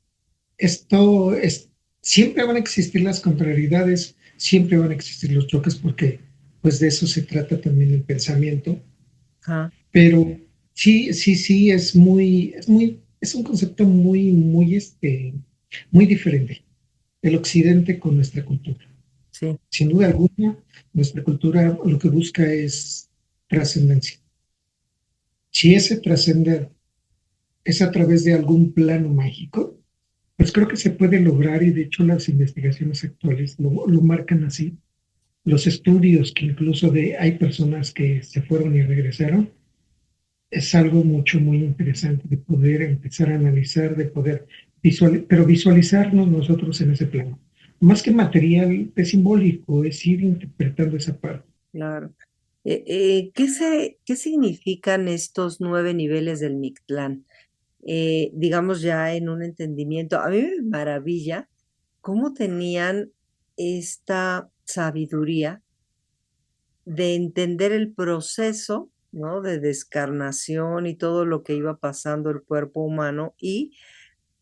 esto es, siempre van a existir las contrariedades, siempre van a existir los choques porque pues de eso se trata también el pensamiento, Ajá, pero sí, es un concepto muy diferente, el occidente con nuestra cultura. sí. Sin duda alguna, nuestra cultura lo que busca es trascendencia. Si ese trascender es a través de algún plano mágico, pues creo que se puede lograr y de hecho las investigaciones actuales lo marcan así. Los estudios que incluso hay personas que se fueron y regresaron, es algo muy interesante de poder empezar a analizar, de poder pero visualizarnos nosotros en ese plano. Más que material, es simbólico, es ir interpretando esa parte. Claro. ¿Qué significan estos 9 niveles del Mictlán? Digamos ya en un entendimiento. A mí me maravilla cómo tenían esta sabiduría de entender el proceso, ¿no? De descarnación y todo lo que iba pasando el cuerpo humano y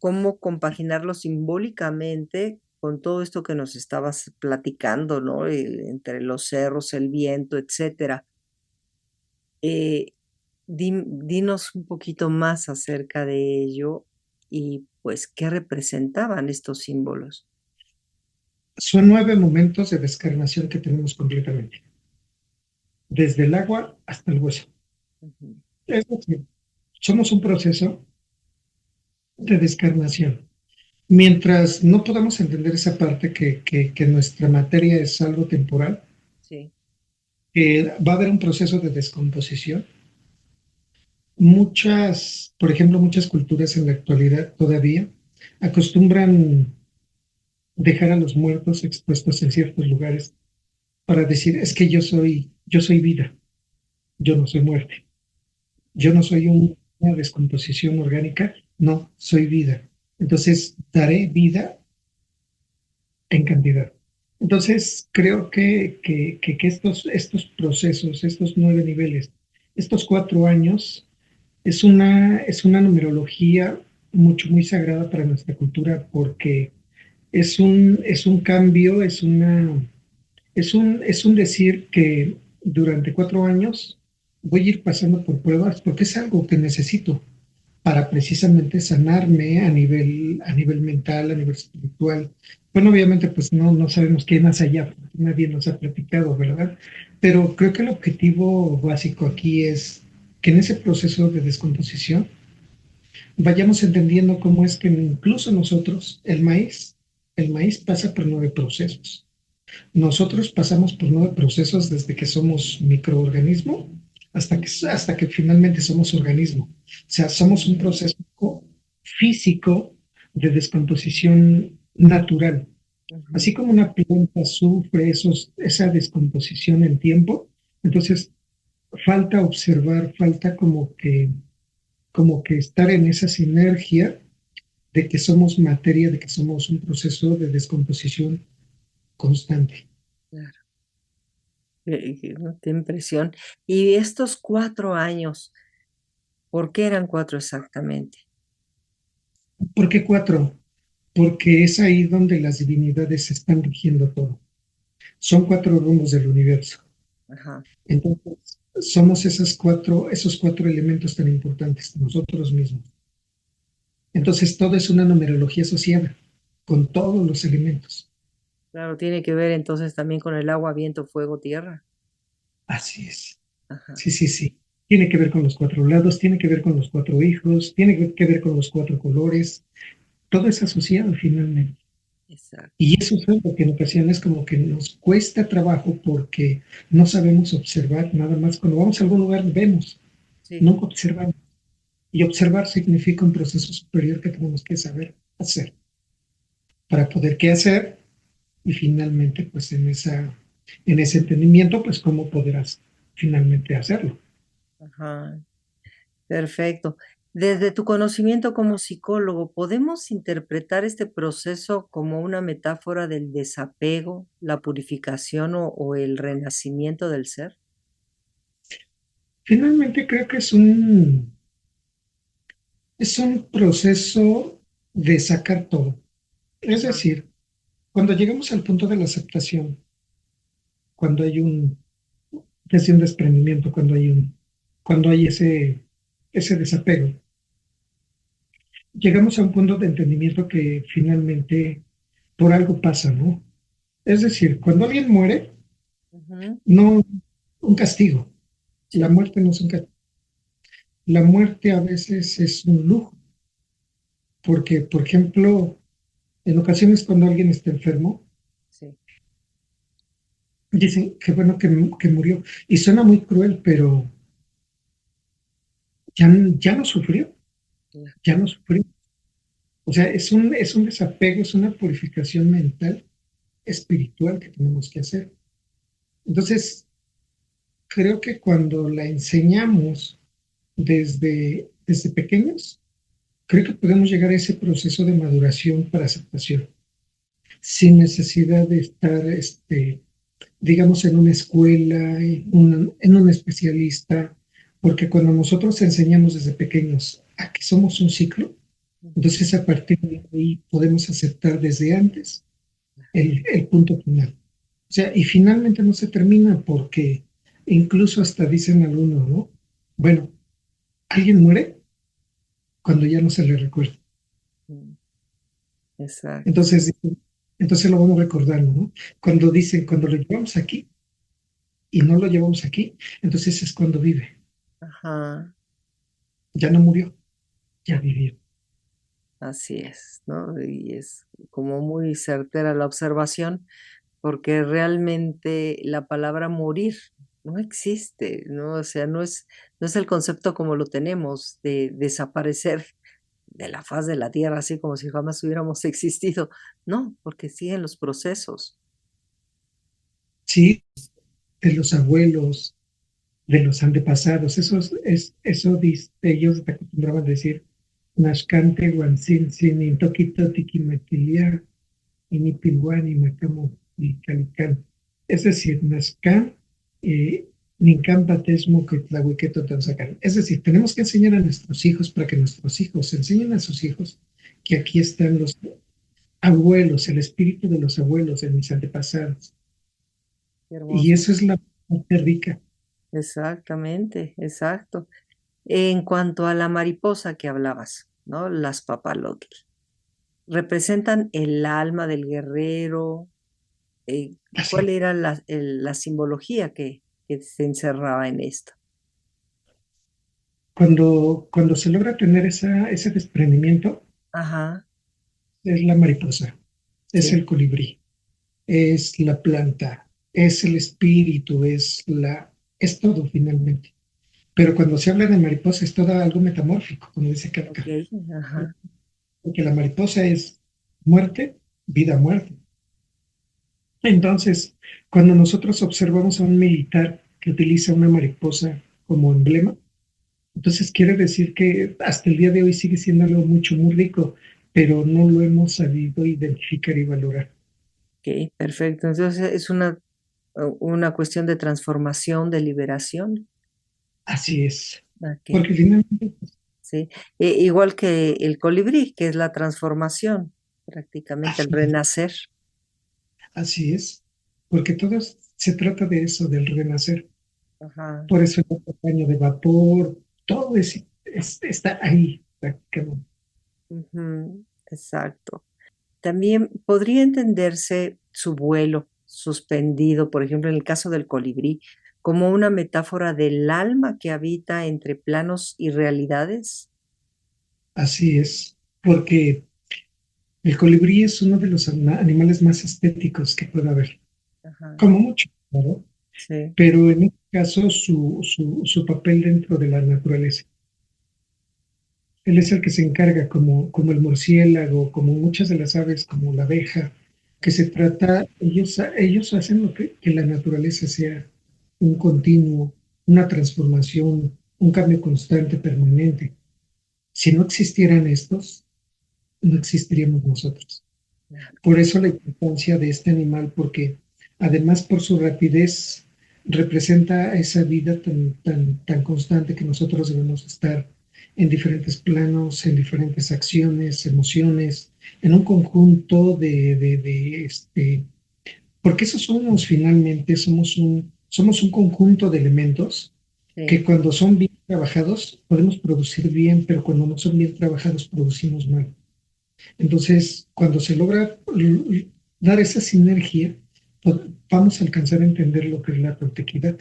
cómo compaginarlo simbólicamente con todo esto que nos estabas platicando, ¿no? Entre los cerros, el viento, etcétera. Eh, dinos un poquito más acerca de ello y pues qué representaban estos símbolos. Son 9 momentos de descarnación que tenemos completamente, desde el agua hasta el hueso. Ujú. Es decir, somos un proceso de descarnación. Mientras no podamos entender esa parte que nuestra materia es algo temporal, Sí, que va a haber un proceso de descomposición. Por ejemplo, muchas culturas en la actualidad todavía acostumbran dejar a los muertos expuestos en ciertos lugares para decir, es que yo soy vida, yo no soy muerte, yo no soy una descomposición orgánica, no, soy vida. Entonces, daré vida en cantidad. Entonces, creo que estos procesos, estos 9 niveles estos 4 años es una numerología muy sagrada para nuestra cultura porque es un cambio, es un decir que durante 4 años voy a ir pasando por pruebas porque es algo que necesito para precisamente sanarme a nivel mental, a nivel espiritual. Bueno, obviamente pues no sabemos qué hay más allá, porque nadie nos ha platicado, ¿verdad? Pero creo que el objetivo básico aquí es que en ese proceso de descomposición vayamos entendiendo cómo es que incluso nosotros, el maíz pasa por 9 procesos. Nosotros pasamos por 9 procesos desde que somos microorganismo hasta que finalmente somos organismo. O sea, somos un proceso físico de descomposición natural. Así Ujú. como una planta sufre esa descomposición en tiempo, entonces falta observar, falta como que estar en esa sinergia de que somos materia, de que somos un proceso de descomposición constante. Claro, qué impresión. Y estos 4 años, ¿por qué eran 4 exactamente? ¿Por qué 4? Porque es ahí donde las divinidades están rigiendo todo. Son 4 rumbos del universo. Ajá. Entonces, somos esos cuatro elementos tan importantes, nosotros mismos. Entonces, todo es una numerología asociada con todos los elementos. Claro, tiene que ver entonces también con el agua, viento, fuego, tierra. Así es. Ajá, Sí, sí, sí. Tiene que ver con los 4 lados, tiene que ver con los 4 hijos, tiene que ver con los 4 colores. Todo es asociado finalmente. exacto. Y eso es algo que en ocasiones como que nos cuesta trabajo porque no sabemos observar nada más. Cuando vamos a algún lugar vemos, Sí, nunca observamos. Y observar significa un proceso superior que tenemos que saber hacer para poder qué hacer y finalmente pues en ese entendimiento pues cómo podrás finalmente hacerlo. ajá, perfecto. Desde tu conocimiento como psicólogo, ¿podemos interpretar este proceso como una metáfora del desapego, la purificación o el renacimiento del ser? Finalmente creo que es un proceso de sacar todo. Es Ajá, decir, cuando llegamos al punto de la aceptación, cuando hay desde un desprendimiento, cuando hay ese desapego, llegamos a un punto de entendimiento que finalmente por algo pasa, ¿no? Es decir, cuando alguien muere, ujú, no un castigo. La sí, muerte no es un castigo. La muerte a veces es un lujo, porque, por ejemplo, en ocasiones cuando alguien está enfermo, sí, dicen que bueno que murió. Y suena muy cruel, pero ya no sufrió, ya, ya no sufrió. O sea, es un desapego, es una purificación mental, espiritual que tenemos que hacer. Entonces, creo que cuando la enseñamos desde pequeños, creo que podemos llegar a ese proceso de maduración para aceptación, sin necesidad de estar, digamos, en una escuela, en un especialista, porque cuando nosotros enseñamos desde pequeños a que somos un ciclo, ujú, entonces a partir de ahí podemos aceptar desde antes el punto final. O sea, y finalmente no se termina porque incluso hasta dicen algunos, ¿no? Bueno, alguien muere cuando ya no se le recuerda. mm, exacto. Entonces lo vamos recordando, ¿no? Cuando dicen, cuando lo llevamos aquí y no lo llevamos aquí, entonces es cuando vive. Ajá. Ya no murió, ya vivió. Así es, ¿no? Y es como muy certera la observación, porque realmente la palabra morir no existe, ¿no? O sea, no es el concepto como lo tenemos de desaparecer de la faz de la tierra, así como si jamás hubiéramos existido. No, porque siguen los procesos. Sí, de los abuelos, de los antepasados, ellos te acostumbraban a decir, Nashkante, Guanzin, Sin, Intoquito, Tiquimatilia, Inipilguan, y Macamo, y Calicán. Es decir, Nazcán Nincampa tesmo que tlahuiqueto tanzacan. Es decir, tenemos que enseñar a nuestros hijos para que nuestros hijos enseñen a sus hijos que aquí están los abuelos, el espíritu de los abuelos, de mis antepasados. Qué Y hermoso. eso es la parte rica. Exactamente, exacto. En cuanto a la mariposa que hablabas, ¿no? Las papalotl, representan el alma del guerrero. ¿Cuál Así. era la simbología que se encerraba en esto? Cuando se logra tener ese desprendimiento, Ajá, es la mariposa, es sí, el colibrí, es la planta, es el espíritu, es todo finalmente. Pero cuando se habla de mariposa es todo algo metamórfico, como dice ok, Kafka, ajá, porque la mariposa es muerte, vida, muerte. Entonces, cuando nosotros observamos a un militar que utiliza una mariposa como emblema, entonces quiere decir que hasta el día de hoy sigue siendo algo mucho, muy rico, pero no lo hemos sabido identificar y valorar. ok, perfecto. Entonces es una cuestión de transformación, de liberación. Así es, Ok, porque finalmente, sí. Igual que el colibrí, que es la transformación, prácticamente el así es, renacer. así es, porque todo se trata de eso, del renacer. Ajá. Por eso el baño de vapor, todo está ahí prácticamente. Ujú, exacto. También podría entenderse su vuelo suspendido, por ejemplo, en el caso del colibrí, como una metáfora del alma que habita entre planos y realidades. Así es, porque el colibrí es uno de los animales más estéticos que puede haber, Ajá, como mucho, claro, sí, pero en este caso su papel dentro de la naturaleza. Él es el que se encarga, como el murciélago, como muchas de las aves, como la abeja, que se trata, ellos hacen que la naturaleza sea un continuo, una transformación, un cambio constante, permanente. Si no existieran estos, no existiríamos nosotros. Por eso la importancia de este animal, porque además por su rapidez representa esa vida tan constante que nosotros debemos estar en diferentes planos, en diferentes acciones, emociones, en un conjunto porque eso somos finalmente, somos un conjunto de elementos sí, que cuando son bien trabajados podemos producir bien, pero cuando no son bien trabajados producimos mal. Entonces, cuando se logra dar esa sinergia, vamos a alcanzar a entender lo que es la protequidad.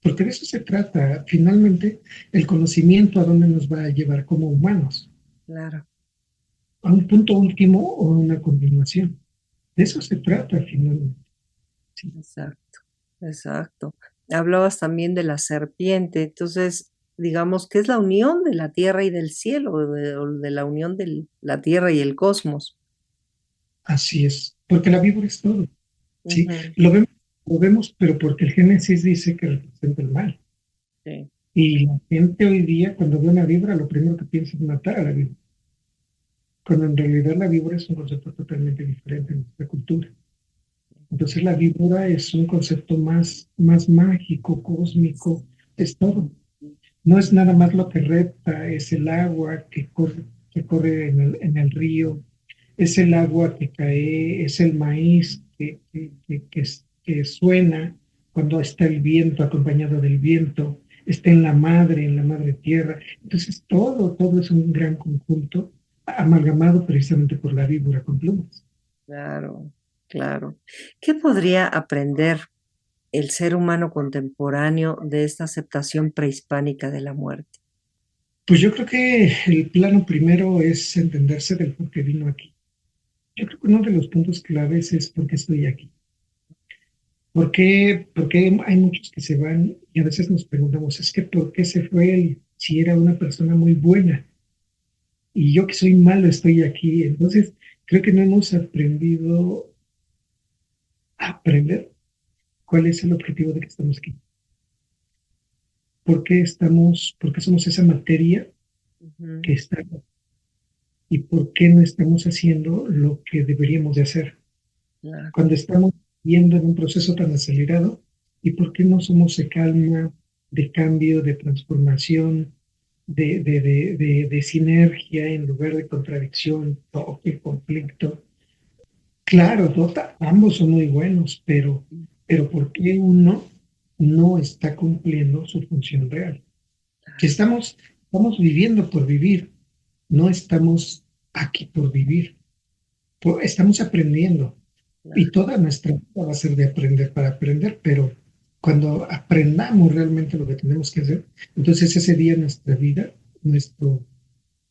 Porque de eso se trata. Finalmente, el conocimiento a dónde nos va a llevar como humanos, claro, a un punto último o a una continuación. De eso se trata finalmente. Sí. exacto, exacto. Hablabas también de la serpiente, entonces, digamos, que es la unión de la tierra y del cielo, o de la unión de la tierra y el cosmos. Así es. Porque la víbora es todo. ¿Sí? Ujú, Lo vemos, pero porque el Génesis dice que representa el mal. sí, Y la gente hoy día, cuando ve una víbora, lo primero que piensa es matar a la víbora. Cuando en realidad la víbora es un concepto totalmente diferente en nuestra cultura. Entonces la víbora es un concepto más mágico, cósmico, es todo. No es nada más lo que repta, es el agua que corre en el río, es el agua que cae, es el maíz que suena cuando está el viento, acompañado del viento, está en la madre tierra. Entonces todo es un gran conjunto amalgamado precisamente por la víbora con plumas. claro, claro. ¿Qué podría aprender el ser humano contemporáneo de esta aceptación prehispánica de la muerte? Pues yo creo que el plano primero es entenderse del por qué vino aquí. Yo creo que uno de los puntos claves es por qué estoy aquí. Porque hay muchos que se van y a veces nos preguntamos, es que ¿por qué se fue él si era una persona muy buena? Y yo que soy malo estoy aquí. Entonces, creo que no hemos aprendido a aprender cuál es el objetivo de que estamos aquí. ¿Por qué somos esa materia Ujú, que está y por qué no estamos haciendo lo que deberíamos de hacer? claro, Cuando estamos viendo en un proceso tan acelerado, ¿Y por qué no somos de calma, de cambio, de transformación, de sinergia en lugar de contradicción, toque, conflicto? Claro, ambos son muy buenos, pero ¿por qué uno no está cumpliendo su función real? Que estamos viviendo por vivir, no estamos aquí por vivir, estamos aprendiendo y Claro. toda nuestra vida va a ser de aprender para aprender, pero cuando aprendamos realmente lo que tenemos que hacer, entonces ese día nuestra vida, nuestro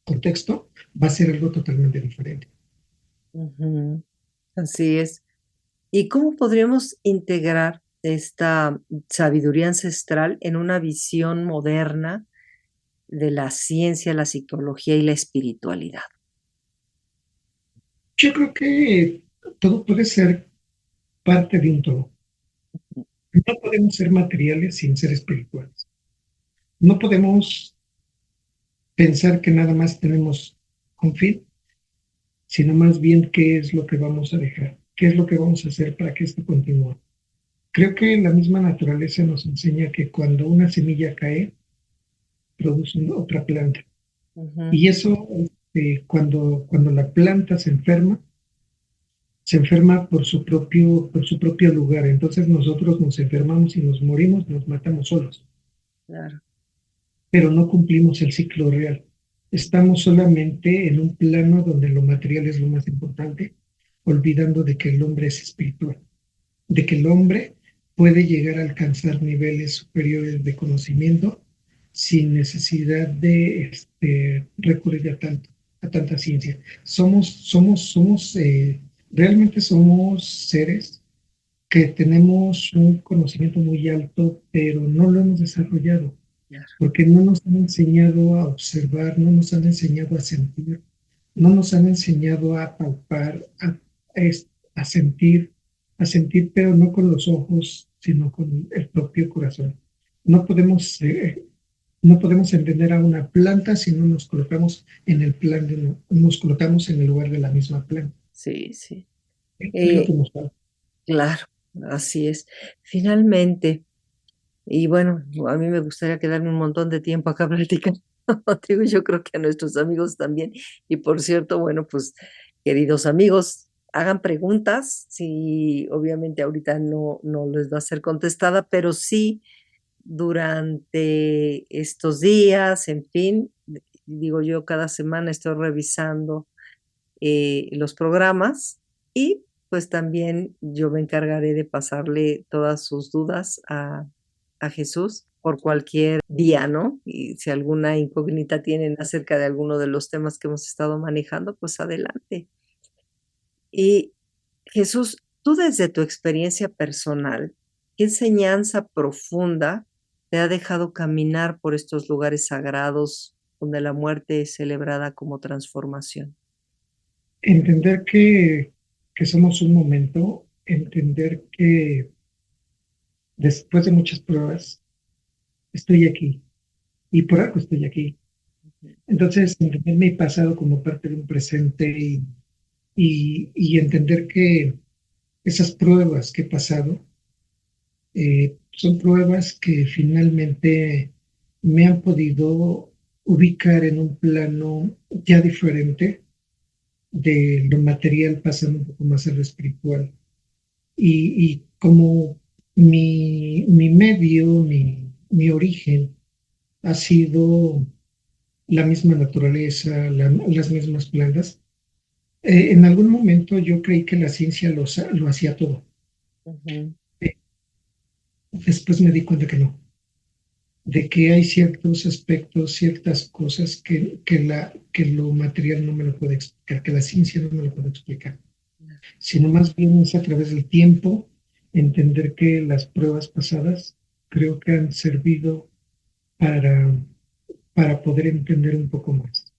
contexto va a ser algo totalmente diferente. Ujú. Así es. ¿Y cómo podríamos integrar esta sabiduría ancestral en una visión moderna de la ciencia, la psicología y la espiritualidad? Yo creo que todo puede ser parte de un todo. No podemos ser materiales sin ser espirituales. No podemos pensar que nada más tenemos un fin, sino más bien qué es lo que vamos a dejar, qué es lo que vamos a hacer para que esto continúe. Creo que la misma naturaleza nos enseña que cuando una semilla cae, produce otra planta. Ujú. Y eso, cuando la planta se enferma por su propio lugar. Entonces nosotros nos enfermamos y nos morimos, nos matamos solos, Claro. pero no cumplimos el ciclo real. Estamos solamente en un plano donde lo material es lo más importante, olvidando de que el hombre es espiritual, de que el hombre puede llegar a alcanzar niveles superiores de conocimiento sin necesidad de recurrir a tanta ciencia. Realmente somos seres que tenemos un conocimiento muy alto, pero no lo hemos desarrollado Claro. porque no nos han enseñado a observar, no nos han enseñado a sentir, no nos han enseñado a palpar, a sentir, pero no con los ojos, sino con el propio corazón. No podemos, eh, no podemos entender a una planta si no nos colocamos en el plan nos colocamos en el lugar de la misma planta. Sí, sí. Es lo que Eh, nos falta. claro, así es. Finalmente, y bueno, a mí me gustaría quedarme un montón de tiempo acá platicando contigo, y yo creo que a nuestros amigos también. Y por cierto, bueno, pues, queridos amigos, hagan preguntas, si obviamente ahorita no les va a ser contestada, pero sí durante estos días, en fin, digo yo, cada semana estoy revisando los programas y pues también yo me encargaré de pasarle todas sus dudas a Jesús por cualquier día, ¿no? Y si alguna incógnita tienen acerca de alguno de los temas que hemos estado manejando, pues adelante. Y Jesús, tú desde tu experiencia personal, ¿qué enseñanza profunda te ha dejado caminar por estos lugares sagrados donde la muerte es celebrada como transformación? Entender que somos un momento, entender que después de muchas pruebas, estoy aquí y por algo estoy aquí. Entonces, entender mi pasado como parte de un presente y entender que esas pruebas que he pasado son pruebas que finalmente me han podido ubicar en un plano ya diferente de lo material, pasando un poco más a lo espiritual. Y como mi medio, mi origen ha sido la misma naturaleza, las mismas plantas. En algún momento yo creí que la ciencia lo hacía todo. Ujú. Eh, Después me di cuenta que no, de que hay ciertos aspectos, ciertas cosas que lo material no me lo puede explicar, que la ciencia no me lo puede explicar, sino más bien es a través del tiempo entender que las pruebas pasadas creo que han servido para, para poder entender un poco más.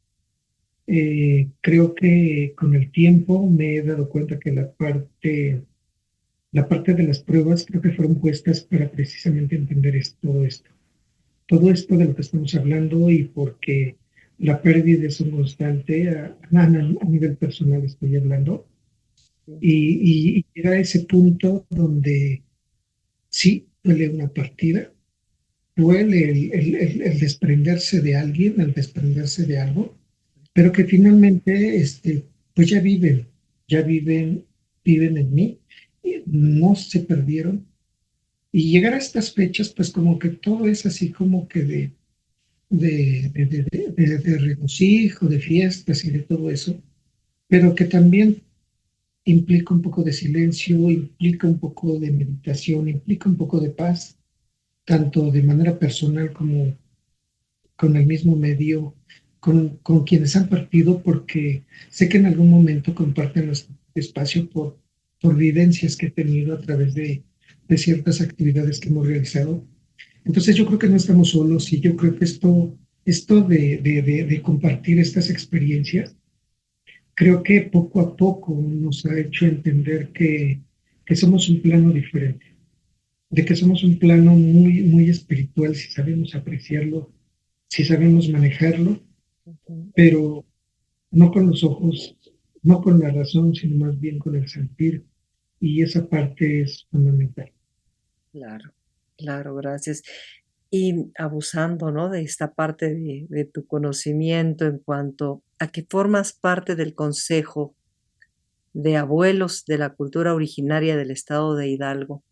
Creo que con el tiempo me he dado cuenta que la parte de las pruebas creo que fueron puestas para precisamente entender todo esto de lo que estamos hablando y porque la pérdida es un constante a nivel personal estoy hablando Sí. y llegar a ese punto donde sí, duele una partida, duele el desprenderse de alguien, el desprenderse de algo, pero que finalmente, pues ya viven en mí, no se perdieron. Y llegar a estas fechas, pues como que todo es así como que de regocijo, de fiestas y de todo eso, pero que también implica un poco de silencio, implica un poco de meditación, implica un poco de paz, tanto de manera personal como con el mismo medio, con quienes han partido, porque sé que en algún momento comparten nuestro espacio por vivencias que he tenido a través de ciertas actividades que hemos realizado. Entonces yo creo que no estamos solos y yo creo que esto de compartir estas experiencias, creo que poco a poco nos ha hecho entender que somos un plano diferente, de que somos un plano muy, muy espiritual si sabemos apreciarlo, si sabemos manejarlo, Ujú. pero no con los ojos, no con la razón, sino más bien con el sentir. Y esa parte es fundamental. Claro, claro, gracias. Y abusando, ¿no? De esta parte de tu conocimiento en cuanto a que formas parte del Consejo de Abuelos de la Cultura Originaria del Estado de Hidalgo.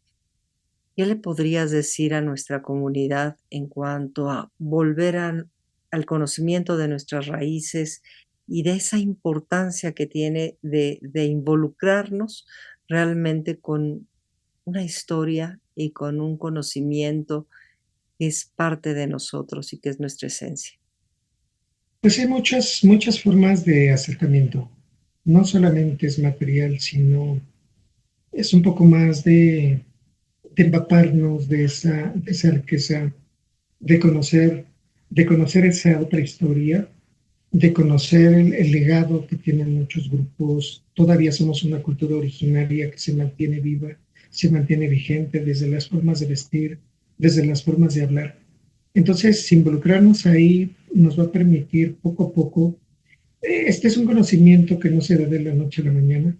¿Qué le podrías decir a nuestra comunidad en cuanto a volver al conocimiento de nuestras raíces y de esa importancia que tiene de involucrarnos realmente con una historia y con un conocimiento que es parte de nosotros y que es nuestra esencia? Pues hay muchas formas de acercamiento. No solamente es material, sino es un poco más de empaparnos de esa riqueza, de conocer, de conocer esa otra historia, de conocer el legado que tienen muchos grupos. Todavía somos una cultura originaria que se mantiene viva, se mantiene vigente desde las formas de vestir, desde las formas de hablar. Entonces, involucrarnos ahí nos va a permitir poco a poco. Este es un conocimiento que no se da de la noche a la mañana.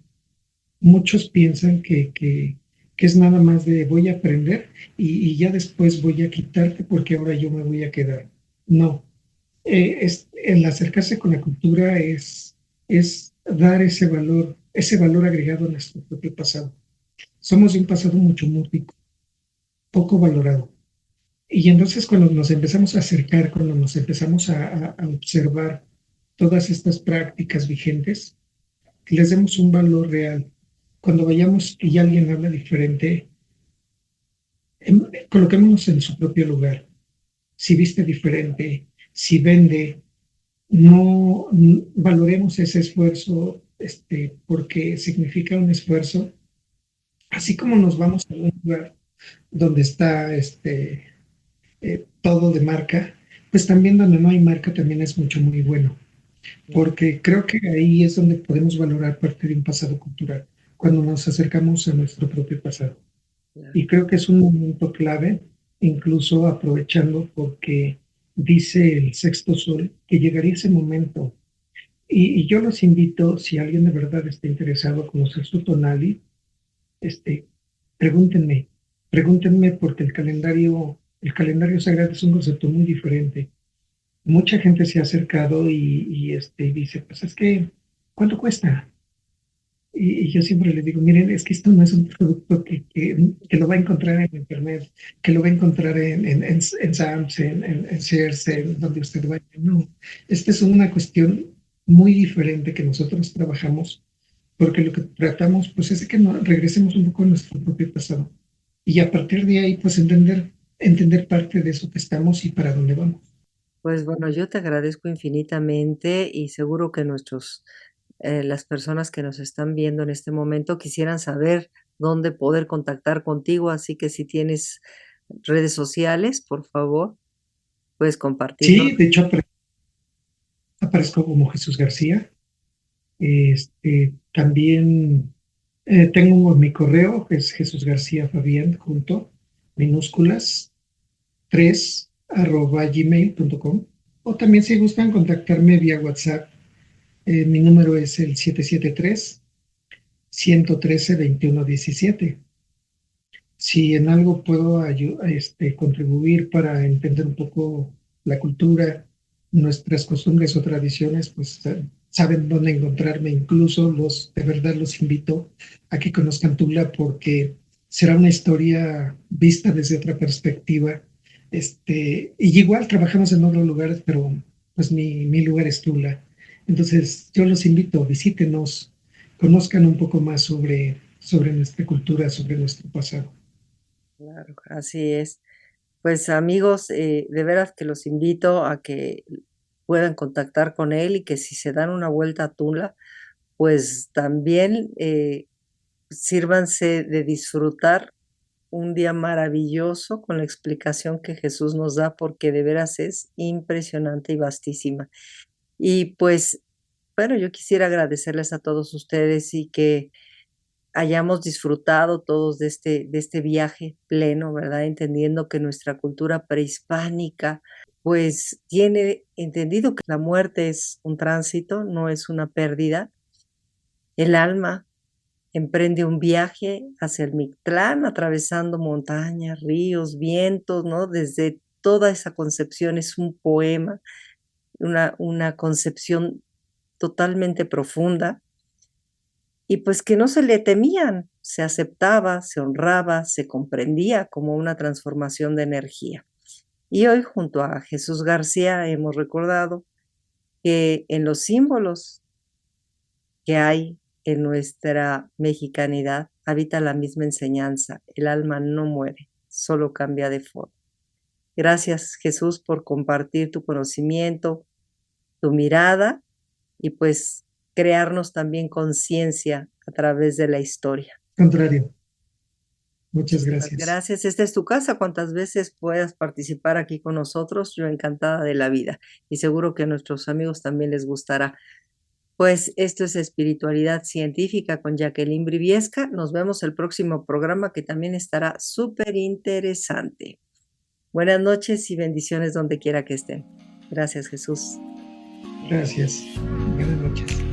Muchos piensan que es nada más de voy a aprender y ya después voy a quitarte porque ahora yo me voy a quedar. No, el acercarse con la cultura es dar ese valor agregado a nuestro propio pasado. Somos de un pasado mucho muy rico, poco valorado. Y entonces cuando nos empezamos a acercar, cuando nos empezamos a observar todas estas prácticas vigentes, les demos un valor real. Cuando vayamos y alguien habla diferente, coloquémonos en su propio lugar. Si viste diferente, si vende, no valoremos ese esfuerzo, porque significa un esfuerzo, así como nos vamos a un lugar donde está todo de marca, pues también donde no hay marca también es mucho muy bueno, porque creo que ahí es donde podemos valorar parte de un pasado cultural, cuando nos acercamos a nuestro propio pasado. Claro. Y creo que es un momento clave, incluso aprovechando porque dice el sexto sol que llegaría ese momento. Y yo los invito, si alguien de verdad está interesado a conocer su tonali, este, pregúntenme, pregúntenme porque el calendario sagrado es un concepto muy diferente. Mucha gente se ha acercado y dice, pues es que, ¿cuánto cuesta? Y yo siempre le digo, miren, es que esto no es un producto que lo va a encontrar en Internet, que lo va a encontrar en Sam's, en Sears, en donde usted vaya. No, esta es una cuestión muy diferente que nosotros trabajamos, porque lo que tratamos pues es de que regresemos un poco a nuestro propio pasado y a partir de ahí pues entender parte de eso que estamos y para dónde vamos. Pues bueno, yo te agradezco infinitamente y seguro que las personas que nos están viendo en este momento quisieran saber dónde poder contactar contigo, así que si tienes redes sociales, por favor, puedes compartirlo. Sí, de hecho aparezco como Jesús García. También tengo mi correo, que es Jesús García Fabián, junto, minúsculas, 3@gmail.com. O también si gustan contactarme vía WhatsApp, mi número es el 773-113-2117. si en algo puedo contribuir para entender un poco la cultura, nuestras costumbres o tradiciones, pues saben dónde encontrarme. Incluso de verdad los invito a que conozcan Tula porque será una historia vista desde otra perspectiva. Y igual trabajamos en otros lugares, pero pues mi lugar es Tula. Entonces yo los invito, visítenos, conozcan un poco más sobre nuestra cultura, sobre nuestro pasado. Claro, así es. Pues amigos, de veras que los invito a que puedan contactar con él y que si se dan una vuelta a Tula, pues también sírvanse de disfrutar un día maravilloso con la explicación que Jesús nos da, porque de veras es impresionante y vastísima. Y pues, bueno, yo quisiera agradecerles a todos ustedes y que hayamos disfrutado todos de este viaje pleno, ¿verdad? Entendiendo que nuestra cultura prehispánica, pues tiene entendido que la muerte es un tránsito, no es una pérdida. El alma emprende un viaje hacia el Mictlán, atravesando montañas, ríos, vientos, ¿no? Desde toda esa concepción es un poema, una concepción totalmente profunda, y pues que no se le temían, se aceptaba, se honraba, se comprendía como una transformación de energía. Y hoy, junto a Jesús García, hemos recordado que en los símbolos que hay en nuestra mexicanidad habita la misma enseñanza: el alma no muere, solo cambia de forma. Gracias, Jesús, por compartir tu conocimiento, tu mirada y pues crearnos también conciencia a través de la historia. Contrario. Muchas Muchísimas gracias. gracias. Esta es tu casa. Cuantas veces puedas participar aquí con nosotros, yo encantada de la vida. Y seguro que a nuestros amigos también les gustará. Pues esto es Espiritualidad Científica con Jacqueline Briviesca. Nos vemos el próximo programa, que también estará súper interesante. Buenas noches y bendiciones donde quiera que estén. Gracias, Jesús. Gracias. Buenas noches.